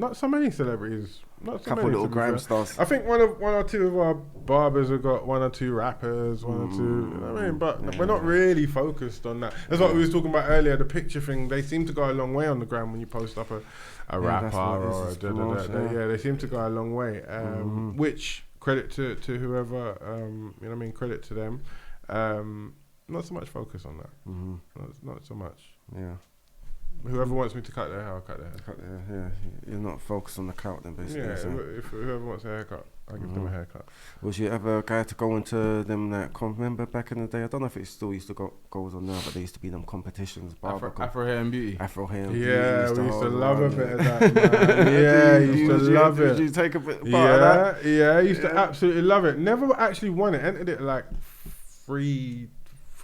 celebrities. Not so couple many, little grime stars. I think one or two of our barbers have got 1 or 2 rappers, 1 or 2. You know what I mean? But we're not really focused on that. That's what we was talking about earlier. The picture thing. They seem to go a long way on the gram when you post up a rapper or they seem to go a long way. Which credit to whoever. You know what I mean? Credit to them. Not so much focus on that. Not so much. Yeah. Whoever wants me to cut their hair, I'll cut their hair. You're not focused on the clout then, basically. Yeah, so. if whoever wants a haircut, I'll give them a haircut. Was you ever a guy to go into them, remember back in the day, I don't know if it still used to goes on now, but there used to be them competitions. Afro hair and beauty. Afro hair and beauty. Yeah, we used to love a bit of that, man. Used to love it. Did you take a bit part of that? Yeah, I used to absolutely love it. Never actually won it. Entered it like three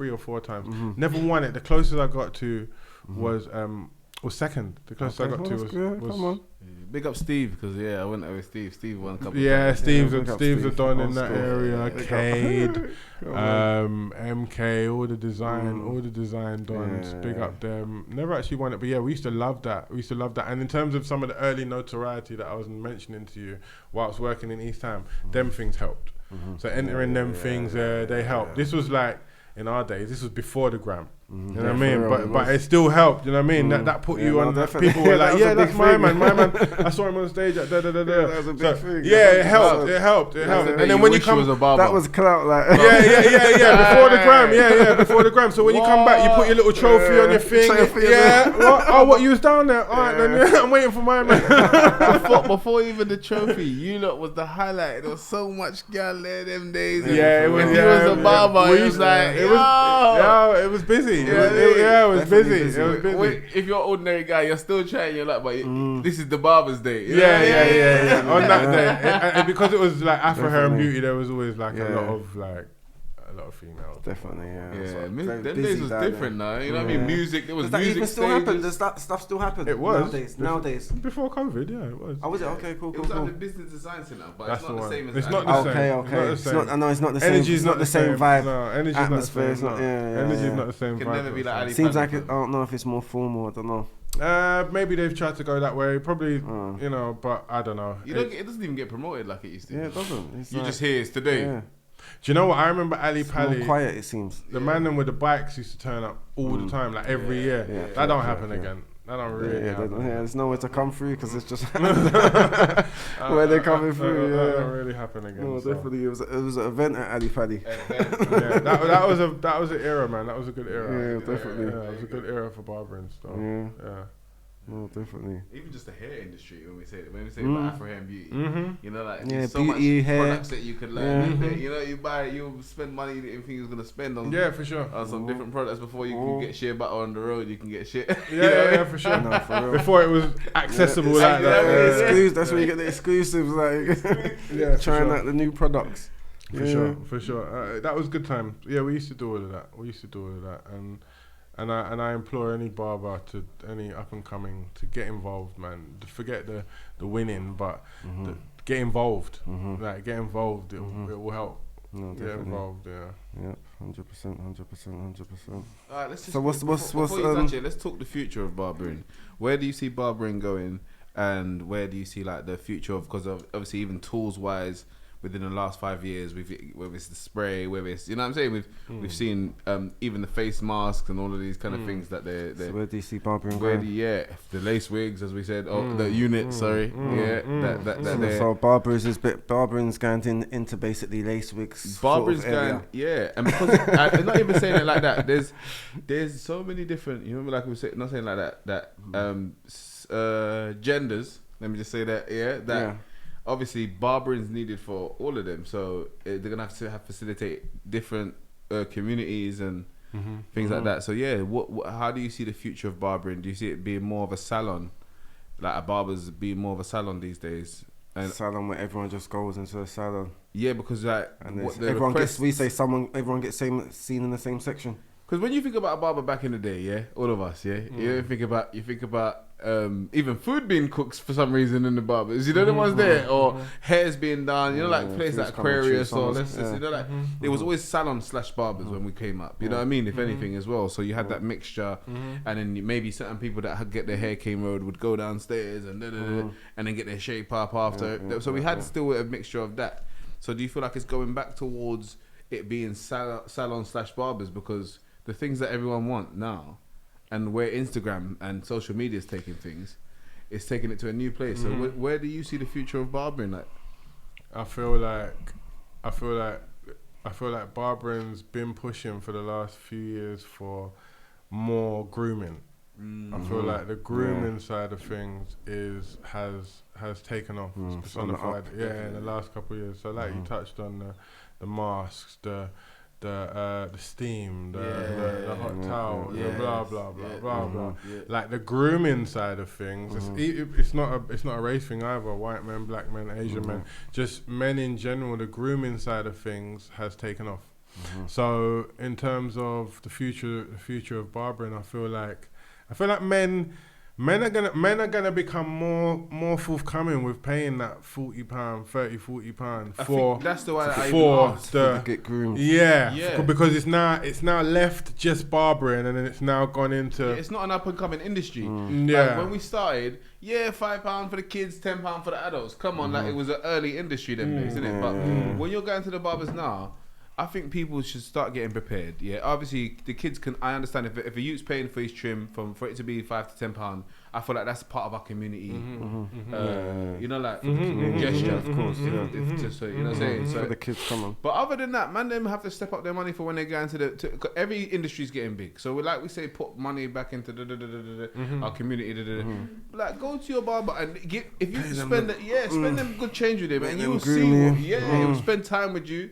or 4 times. Never won it. The closest I got to was second. The closest I got to was come on. Big up Steve, because I went there with Steve. Steve won a couple. Yeah, Steve's a don in that area. Cade, MK, all the design dons. Big up them. Never actually won it, but yeah, we used to love that. And in terms of some of the early notoriety that I was mentioning to you whilst working in East Ham, them things helped. So entering them things, they helped. This was like, in our days, this was before the gram. You know what I mean? But it still helped. You know what I mean? That put you on. Definitely. People were like, That was a that's big my thing. man. My man. I saw him on stage at da da da da. That was a big thing. Yeah, it helped. It helped. And then when you come, was a barber. That was clout, like. yeah. Before the gram, before the gram. So when you come back, you put your little trophy on your thing. What you was down there? All right, then I'm waiting for my man. Before even the trophy, you lot was the highlight. There was so much gal there them days. Yeah, it was. He was a barber. He was like, it was busy. It was busy. It was busy. If you're an ordinary guy, you're still trying. You're like, but this is the barber's day. Yeah. On that day, and because it was like Afro hair and beauty, there was always like a lot of females. Definitely, Them days was different now. You know what I mean? Music, there was Does that music even still stages. happen? Does that stuff still happen? It was nowadays. Before COVID, it was. Oh, was it? Okay, cool. It was at the Business Design Centre, but it's not the same as It's that. not the same. Okay. It's not the same. It's not the same. Energy's not the same vibe. No, energy's atmosphere. It's not the same. Energy's not the same Can vibe. never be like Ali Seems like Padi. I don't know if it's more formal. I don't know. Maybe they've tried to go that way. Probably, but I don't know. It doesn't even get promoted like it used to. Yeah, it doesn't. You just hear it's today. Yeah. Do you know what? I remember Ali It's Pali. more quiet, it seems. The man them with the bikes used to turn up all the time, like every year. Yeah, that don't happen again. That don't really happen. There's nowhere to come through because it's just where they're coming through. That don't really happen again. No, definitely. It was an event at Ali Padi. That was an era, man. That was a good era. Yeah, definitely. Yeah, it was a good era for barbering stuff. Yeah. No, definitely. Even just the hair industry, when we say about Afro hair and beauty, you know, like Yeah, there's so much beauty, hair. products that you could learn. You know, you spend money you think you're gonna spend on. Yeah, for sure. On some different products before you can get shea butter on the road. You can get shit. Yeah, for sure. No, for real. Before it was accessible like that. That's where you get the exclusives, like trying out the new products. For sure. That was good time. Yeah, we used to do all of that. And I implore any barber any up and coming to get involved, man. To forget the winning, but get involved. Like get involved. It will help. No, get involved. Yeah, 100%. All right, let's just. So what's before you touch it, let's talk the future of barbering. Where do you see barbering going, and where do you see like the future of? Because obviously even tools wise. Within the last 5 years, whether it's the spray, whether it's, you know what I'm saying, we've seen even the face masks and all of these kind of things that they're so where do you see barbering going? the lace wigs, as we said, the units, So barbering's going into basically lace wigs. Barbering's going, and because I'm not even saying it like that. There's so many different, you know, like we said, not saying like that genders. Let me just say that, obviously barbering's needed for all of them, so they're gonna have to facilitate different communities and things like that. So how do you see the future of barbering? Do you see it being more of a salon, like a barber's being more of a salon these days? And salon where everyone just goes into a salon. Yeah, because like everyone gets seen in the same section. Because when you think about a barber back in the day, all of us, you think about even food being cooked for some reason in the barbers. You know the ones there, or hair's being done. You know, like places like Aquarius or you know, like there was always salon/barbers when we came up. You know what I mean? If anything as well. So you had that mixture, and then maybe certain people that get their hair cane rolled would go downstairs and then get their shape up after. So we had still a mixture of that. So do you feel like it's going back towards it being salon/barbers because the things that everyone want now, and where Instagram and social media is taking things, it's taking it to a new place. So where do you see the future of barbering? Like, I feel like barbering's been pushing for the last few years for more grooming. I feel like the grooming side of things has taken off. It's personified, in the last couple of years. So like you touched on the masks, the steam, the hot towel, the blah blah blah. Like the grooming side of things, it's not a race thing either. White men, black men, Asian men, just men in general. The grooming side of things has taken off. So in terms of the future of barbering, I feel like men are gonna become more forthcoming with paying that £40, £30-40 for that's the way to get groomed. Because it's now left just barbering, and then it's now gone into it's not an up and coming industry. Like when we started, £5 for the kids, £10 for the adults. Come on, like it was an early industry them days, isn't it? But when you're going to the barbers now, I think people should start getting prepared. Yeah, obviously the kids can. I understand if a youth's paying for his trim for it to be £5 to £10, I feel like that's part of our community. You know, like for the gesture, of course. Just so, you know what I'm saying. So for the kids, come on. But other than that, man, them have to step up their money for when they go into every industry's getting big. So like we say, put money back into our community. Like go to your barber and give. If you spend spend them good change with him, and you will see. He will spend time with you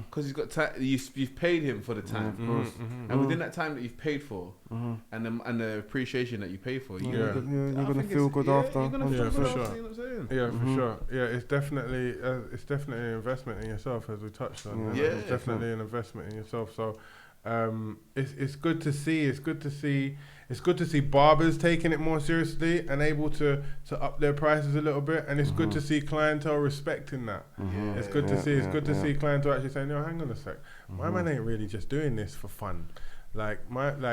because he's got time. You've paid him for the time, and within that time that you've paid for, and the appreciation that you pay for, you're gonna feel good after. You're gonna feel for good sure. after, you know what I'm saying? Yeah, for sure. Yeah, it's definitely an investment in yourself, as we touched on. It's definitely an investment in yourself. So, it's good to see. It's good to see barbers taking it more seriously and able to up their prices a little bit. And it's good to see clientele respecting that. It's good to see. It's good to see clientele actually saying, "No, hang on a sec. My man ain't really just doing this for fun." Like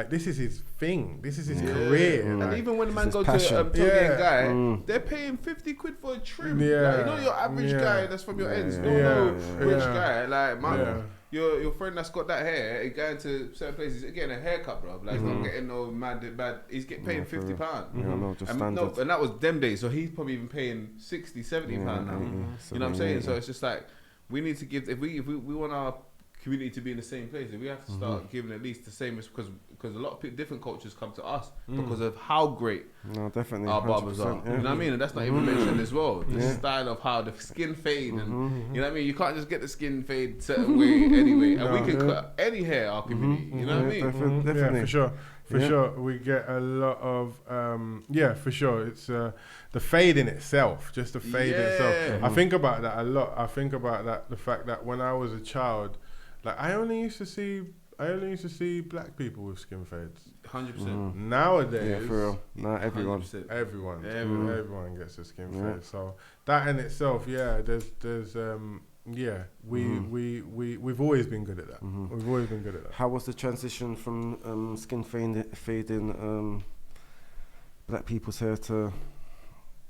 this is his thing. This is his career. And like, even when the man goes to Tony and Guy, they're paying 50 quid for a trim. Like, you know your average guy that's from your ends. Rich guy. Like man, your friend that's got that hair, is going to certain places, he's getting a haircut, bro. Like he's not getting no bad. He's getting paid £50. And that was them days. So he's probably even paying £60, £70 now. You know what I'm saying? So it's just like we need to give if we want our community to be in the same place, we have to start giving at least the same, because a lot of different cultures come to us because of how great our barbers are. You know what I mean? And that's not even mentioned as well. The style of how the skin fade, and you know what I mean. You can't just get the skin fade certain way anyway, and we can cut any hair our community. You know what I mean? Definitely. Yeah, for sure. For sure, we get a lot of for sure. It's the fade in itself, just the fade in itself. I think about that a lot. I think about that, the fact that when I was a child, like I only used to see black people with skin fades. 100%. Nowadays, for real. Not everyone. Everyone gets a skin fade. So that in itself, we've always been good at that. We've always been good at that. How was the transition from skin fading black people's hair to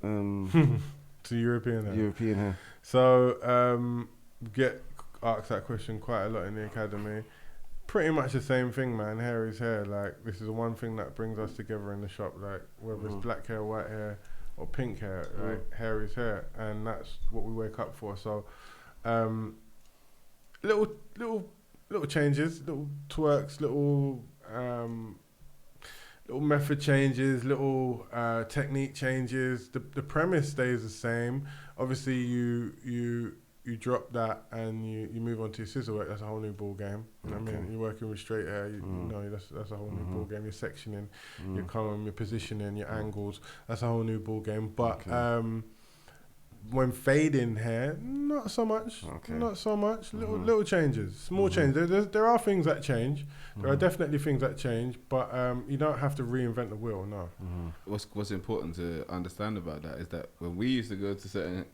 to European hair? European hair. So get asked that question quite a lot in the academy. Pretty much the same thing, man. Hair is hair. Like this is the one thing that brings us together in the shop. Like whether it's black hair, white hair, or pink hair, hair is hair, and that's what we wake up for. So, little changes, little twerks, little method changes, little technique changes. The premise stays the same. Obviously, you drop that and you move on to your scissor work. That's a whole new ball game. You know what I mean? You're working with straight hair. You know that's a whole new ball game. You're sectioning, your column, your positioning, your angles. That's a whole new ball game. But when fading hair, not so much. Not so much. Little changes, small changes. There are things that change. There are definitely things that change, but you don't have to reinvent the wheel. No. What's important to understand about that is that when we used to go to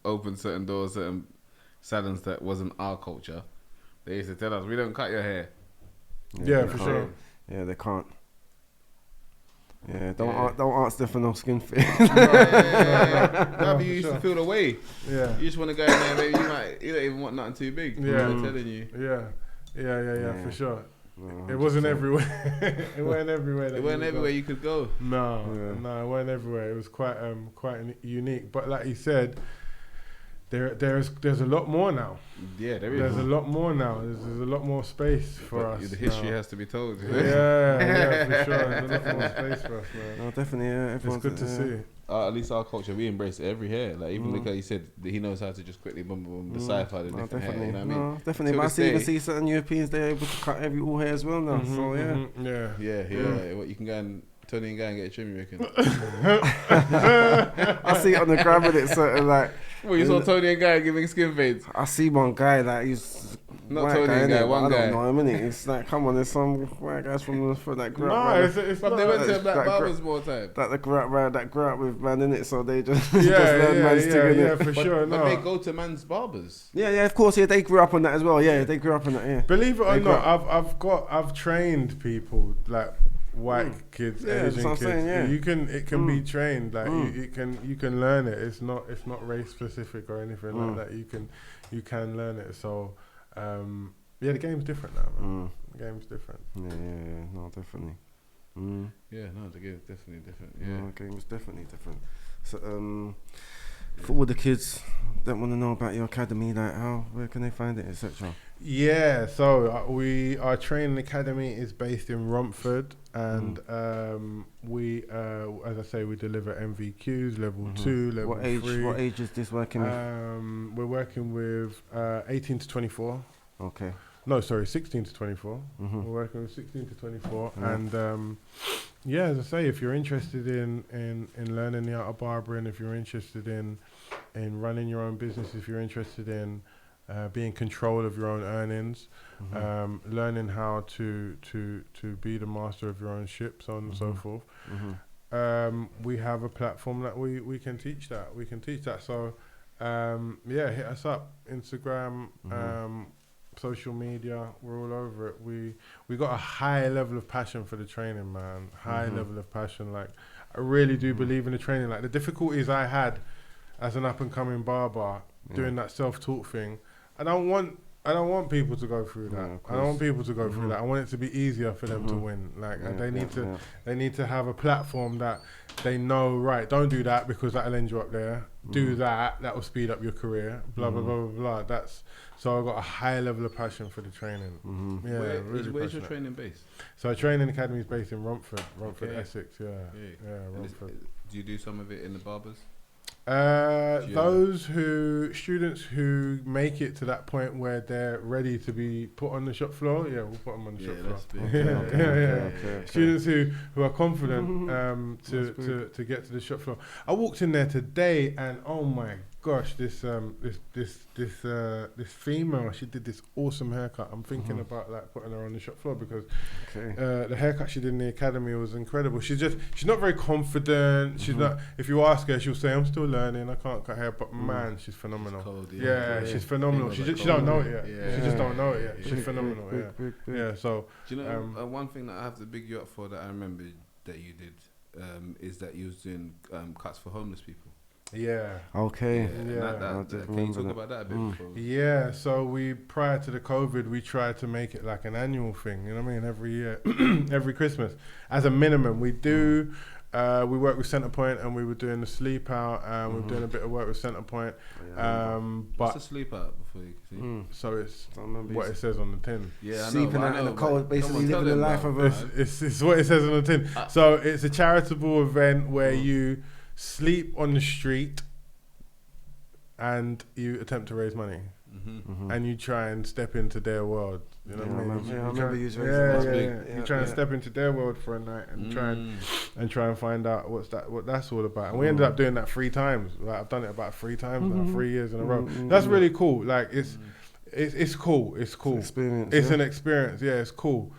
open certain doors, certain salons that wasn't our culture, they used to tell us, we don't cut your hair. Yeah, for sure. Yeah, they can't. Yeah, don't ask them for no skin fit. No, but you used to feel the way. Yeah. You just want to go in there, maybe you don't even want nothing too big. Yeah. I'm telling you. Yeah, for sure. No, it wasn't everywhere. It wasn't everywhere. It wasn't everywhere you could go. No, it wasn't everywhere. It was quite unique. But like you said, there's a lot more now. Yeah, there is. There's a lot more now. There's a lot more space for us. The history has to be told. Yeah, for sure. There's a lot more space for us, man. No, definitely. Yeah, it's good to see. At least our culture, we embrace every hair. Like even like you said, he knows how to just quickly decipher the different hair. You know what I mean? Definitely. But I even see certain Europeans, they're able to cut all hair as well now. So yeah. What you can go and Tony and go and get a trim, you reckon? I see it on the gram with it, certain like. Well, you saw Tony and Guy giving skin fades. I see one guy that he's not Tony and Guy, one guy. I don't know him, innit? It's like, come on, there's some white guys from that grew up. No, it's but they went to black barbers more time. That grew up with man, innit? So they just yeah, for sure. But they go to man's barbers. Yeah, of course. Yeah, they grew up on that as well. Yeah, they grew up on that. Yeah. Believe it or not, I've trained people like. White kids, Asian kids. It can be trained. Like you can learn it. It's not race specific or anything like that. You can learn it. So The game's different now, man. The game's different. Yeah, no, definitely. Yeah, no, the game's definitely different. Yeah, Yeah. the game's definitely different. So, for all the kids that want to know about your academy, like where can they find it, etc. Yeah, so our training academy is based in Romford, and we, as I say, we deliver MVQs, level 2, level 3. What age is this working with? We're working with 18 to 24. Okay. No, sorry, 16 to 24. We're working with 16 to 24, and as I say, if you're interested in learning the art of barbering, if you're interested in running your own business, if you're interested in being in control of your own earnings, learning how to be the master of your own ship, so on and so forth. We have a platform that we can teach that. We can teach that. So, hit us up. Instagram, social media, we're all over it. We got a high level of passion for the training, man. High level of passion. Like, I really do believe in the training. Like, the difficulties I had as an up and coming barber doing that self-taught thing, I don't want people to go through that. I don't want people to go through that. I want it to be easier for them to win. Like, they need to have a platform that they know, right, don't do that because that'll end you up there. Do that will speed up your career. Blah blah blah blah blah. So I've got a high level of passion for the training. Where's your training based? So our training academy is based in Romford, Essex. Romford. Do you do some of it in the barbers? Students who make it to that point where they're ready to be put on the shop floor, we'll put them on the shop floor. Okay. Students who are confident to get to the shop floor. I walked in there today, and oh my gosh, this female, she did this awesome haircut. I'm thinking about like putting her on the shop floor because the haircut she did in the academy was incredible. She's not very confident. She's not. If you ask her, she'll say, "I'm still learning. I can't cut hair." But man, she's phenomenal. She's cold, she's phenomenal. She don't know it yet. She just don't know it yet. She's phenomenal. Big. So do you know one thing that I have to big you up for that I remember that you did is that you was doing cuts for homeless people. Yeah. Okay. Can you talk about that a bit? Before? Yeah. So prior to the COVID, we tried to make it like an annual thing. You know what I mean? Every year, every Christmas, as a minimum, we do. We work with Centrepoint, and we were doing the sleep out, and we were doing a bit of work with Centrepoint. What's the sleep out before you see? So it's what it says on the tin. Yeah, sleeping out in the cold, basically living the life of a. It's what it says on the tin. So it's a charitable event where you sleep on the street and you attempt to raise money, and you try and step into their world. You know what I mean? I remember you raising You try and step into their world for a night and try and find out what that's all about. And we ended up doing that 3 times. Like, I've done it about 3 times now, 3 years in a row. That's really cool. Like, it's cool. It's cool. It's an experience. It's an experience. Yeah, it's cool.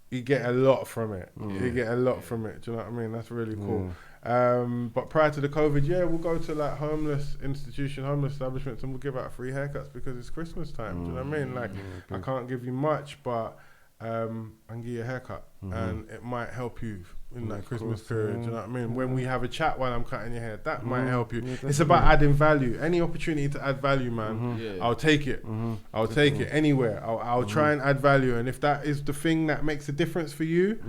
You get a lot from it. You get a lot from it. Do you know what I mean? That's really cool. But prior to the COVID, we'll go to like homeless establishments, and we'll give out free haircuts because it's Christmas time. Do you know what I mean? Like, I can't give you much, but I can give you a haircut, and it might help you in that Christmas period. Do you know what I mean? When we have a chat while I'm cutting your hair, that might help you. It's about adding value. Any opportunity to add value, man, I'll take it. I'll take it anywhere. I'll try and add value, and if that is the thing that makes a difference for you,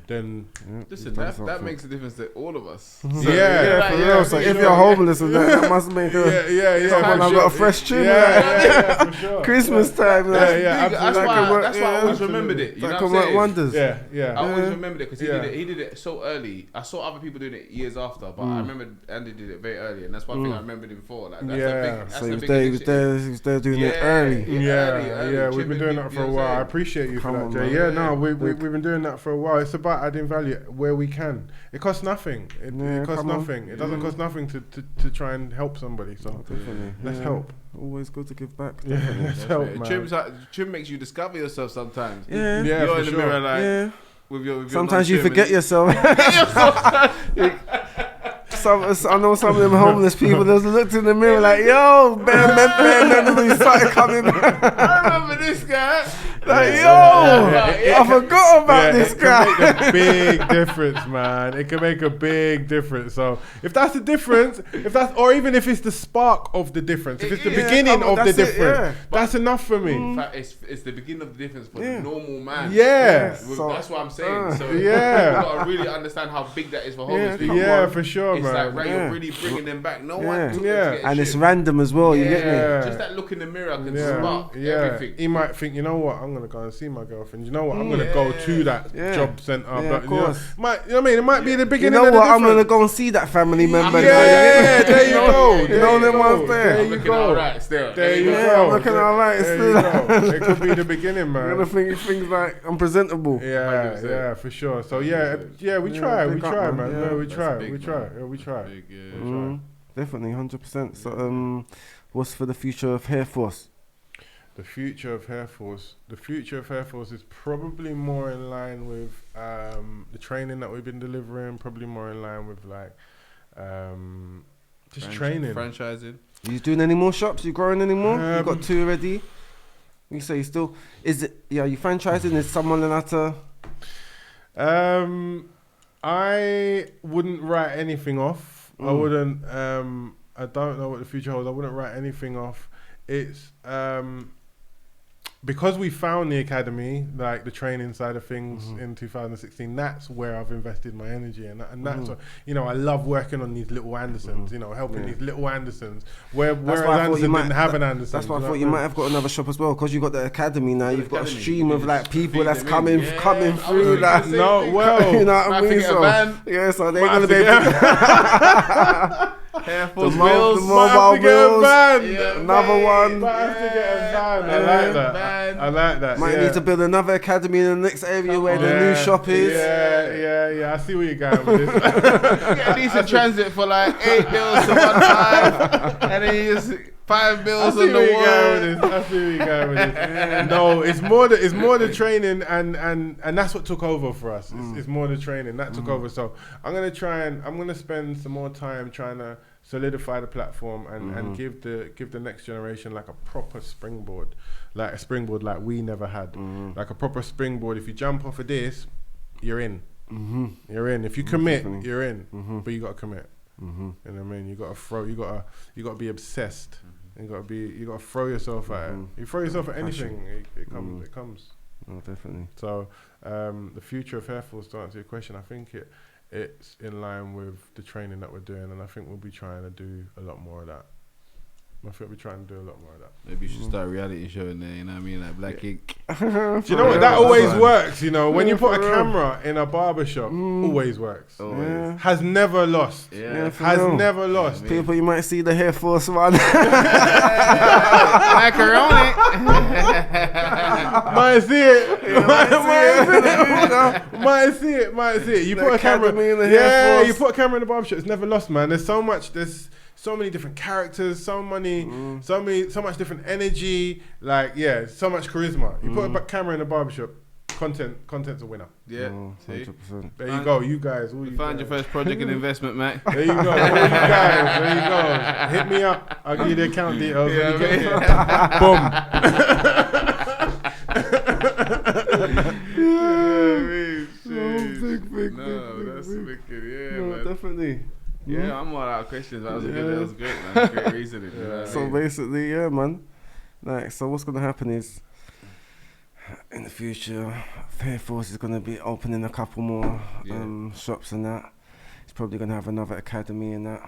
then listen, that makes a difference to all of us. So if you're homeless, that must make someone I've got a fresh trim. For sure. Christmas time. That's why I always remembered it. You know that can work wonders. Yeah. I always remembered it because he did it so early. I saw other people doing it years after, but I remember Andy did it very early, and that's one thing I remembered him for. Like, that's he was there doing it early. Yeah. We've been doing that for a while. I appreciate you for that, Jay. We've been doing that for a while. It's about adding value where we can. It costs nothing. It costs nothing. It doesn't cost nothing to try and help somebody. So let's help. Always good to give back. Let's help, man. Trim makes you discover yourself sometimes. Yeah, you're in the mirror like. With your sometimes you forget yourself. I know some of them homeless people just looked in the mirror like, yo, man, started coming back. I remember this guy. Like, I forgot about this guy. It can make a big difference, man. It can make a big difference. So if that's the difference, or even if it's the spark of the difference, if it's the beginning of the difference, that's enough for me. In fact, it's the beginning of the difference for the normal man. So, that's what I'm saying. So you got to really understand how big that is for homeless people. Yeah, for sure, it's man. It's like, you're really bringing them back. No one took them to get and shit. it's random as well. You get me? Just that look in the mirror can spark everything. He might think, you know what, I'm gonna go and see my girlfriend. You know what, I'm gonna go to that job centre. Of course. You know what I mean? It might be the beginning. You know of the what? I'm difference. gonna go and see that family member. Yeah, there you go. You know them ones there. There you go. Right still. There you I'm go. looking alright still. It could be the beginning, man. You're gonna think things like I'm presentable. Yeah, for sure. So we try, man. Yeah, we try. Definitely, 100%. So, what's for the future of Hairforce? The future of Hairforce is probably more in line with the training that we've been delivering. Probably more in line with like just training, franchising. Are you doing any more shops? You growing any more? You got 2 already. You say you still? Is it? Yeah, you franchising? Is someone that I wouldn't write anything off. I wouldn't. I don't know what the future holds. I wouldn't write anything off. It's because we found the academy, like the training side of things in 2016. That's where I've invested my energy, and that's what, I love working on these little Andersons. Helping these little Andersons. Whereas Anderson didn't have an Anderson. That's why I thought you might have got another shop as well, because you got the academy now. You've got a stream of like people that's coming through. Like, you know what I mean? So they're gonna be. Hairforce wheels, the mobile wheels, another one. Might have to get a van. I like that. Might need to build another academy in the next area where the new shop is. Yeah. I see where you're going with this. Get a decent transit for like 8 bills to 1.5, and then you just 5 bills on the wall. I see where you're going with this. No, it's more the training, and that's what took over for us. It's more the training that took over. So I'm gonna spend some more time trying to solidify the platform and give the next generation like a proper springboard, like a springboard like we never had, like a proper springboard. If you jump off of this, you're in. You're in. If you commit, you're in. But you gotta commit. You know what I mean? You gotta be obsessed. You gotta throw yourself at it. You throw yourself at anything, it comes. Oh, definitely. So the future of Hairforce, to answer your question, I think it's in line with the training that we're doing, and I think we'll be trying to do a lot more of that. Maybe you should start a reality show in there, you know what I mean? Like Black Ink. Do you know what? That always works, when you put a camera in a barbershop, always works. Always. Has never lost. Never lost. People, you might see the Hairforce one. Macaroni. Might see it. Might see it. You put a camera in the Hairforce. You put a camera in the barbershop. It's never lost, man. There's so many different characters, so much different energy, so much charisma. You put a camera in a barbershop, content's a winner. Yeah, 100%. There you go, you guys. Found your first project and investment, mate. There you go, all you guys. There you go. Hit me up. I'll give you the account details. Boom. Big. That's wicked. No, definitely. Yeah, I'm all out of questions. That was great, man. Great reasoning. So basically, man. So what's gonna happen is, in the future, Hairforce is gonna be opening a couple more shops and that. It's probably gonna have another academy and that.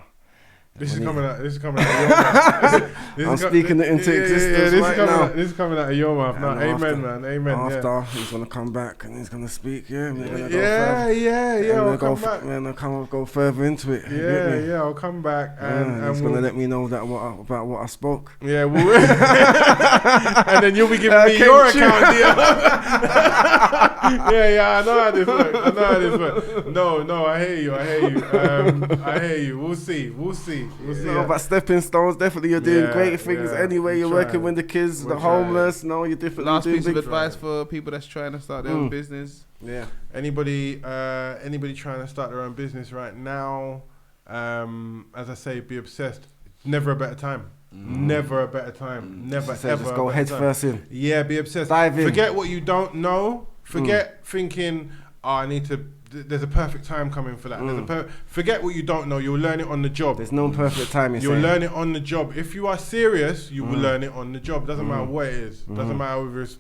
This is coming out of your mouth. I'm speaking it into existence right now. This is coming out of your mouth. No, amen, man. Amen. After he's gonna come back and he's gonna speak. Yeah. I'll come back. I'll go further into it. Yeah. I'll come back and he's gonna let me know about what I spoke. Yeah, and then you'll be giving me your account deal. I know how this works. No, I hear you. I hear you. We'll see. No, but stepping stones, definitely you're doing great things anyway. You're working with the kids, the homeless. No, you're different. Last piece of advice for people that's trying to start their own business. Yeah. Anybody trying to start their own business right now, as I say, be obsessed. Never a better time. Never a better time. Never So ever. just go a head better time. first in. Yeah, be obsessed. Dive in. Forget what you don't know. Forget thinking, I need to. There's a perfect time coming for that. Forget what you don't know. You'll learn it on the job. There's no perfect time. You'll learn it on the job. If you are serious, you will learn it on the job. Doesn't matter what it is. Doesn't matter whether it's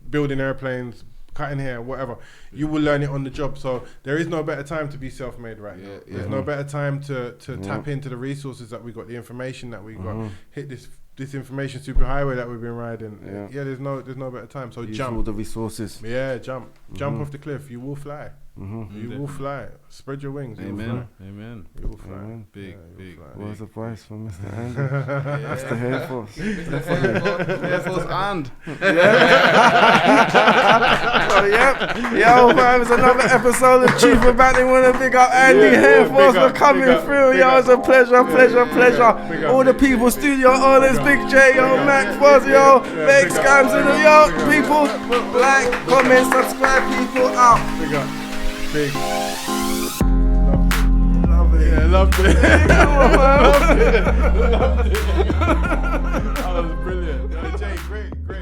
building airplanes, cutting hair, whatever. You will learn it on the job. So there is no better time to be self-made right now. There's no better time to tap into the resources that we got, the information that we got, hit this information superhighway that we've been riding. There's no better time. So Use jump. all the resources. Yeah, jump off the cliff. You will fly. You will fly. Spread your wings. Amen. You will fly. Amen. Big. Words of advice from Mr. Andy. That's the Hairforce. Hairforce and. So yo, fam, it's another episode of Chief of Banter. Want to big up Andy Hairforce for coming through. Yo, it's a pleasure. All the people, studio owners, Big J, yo, Mac Fuzz, yo, Big Scams in New York, people, like, comment, subscribe, people out. Big up. Big. Love it. Yeah, loved it. Loved it. That was brilliant. Jay, great.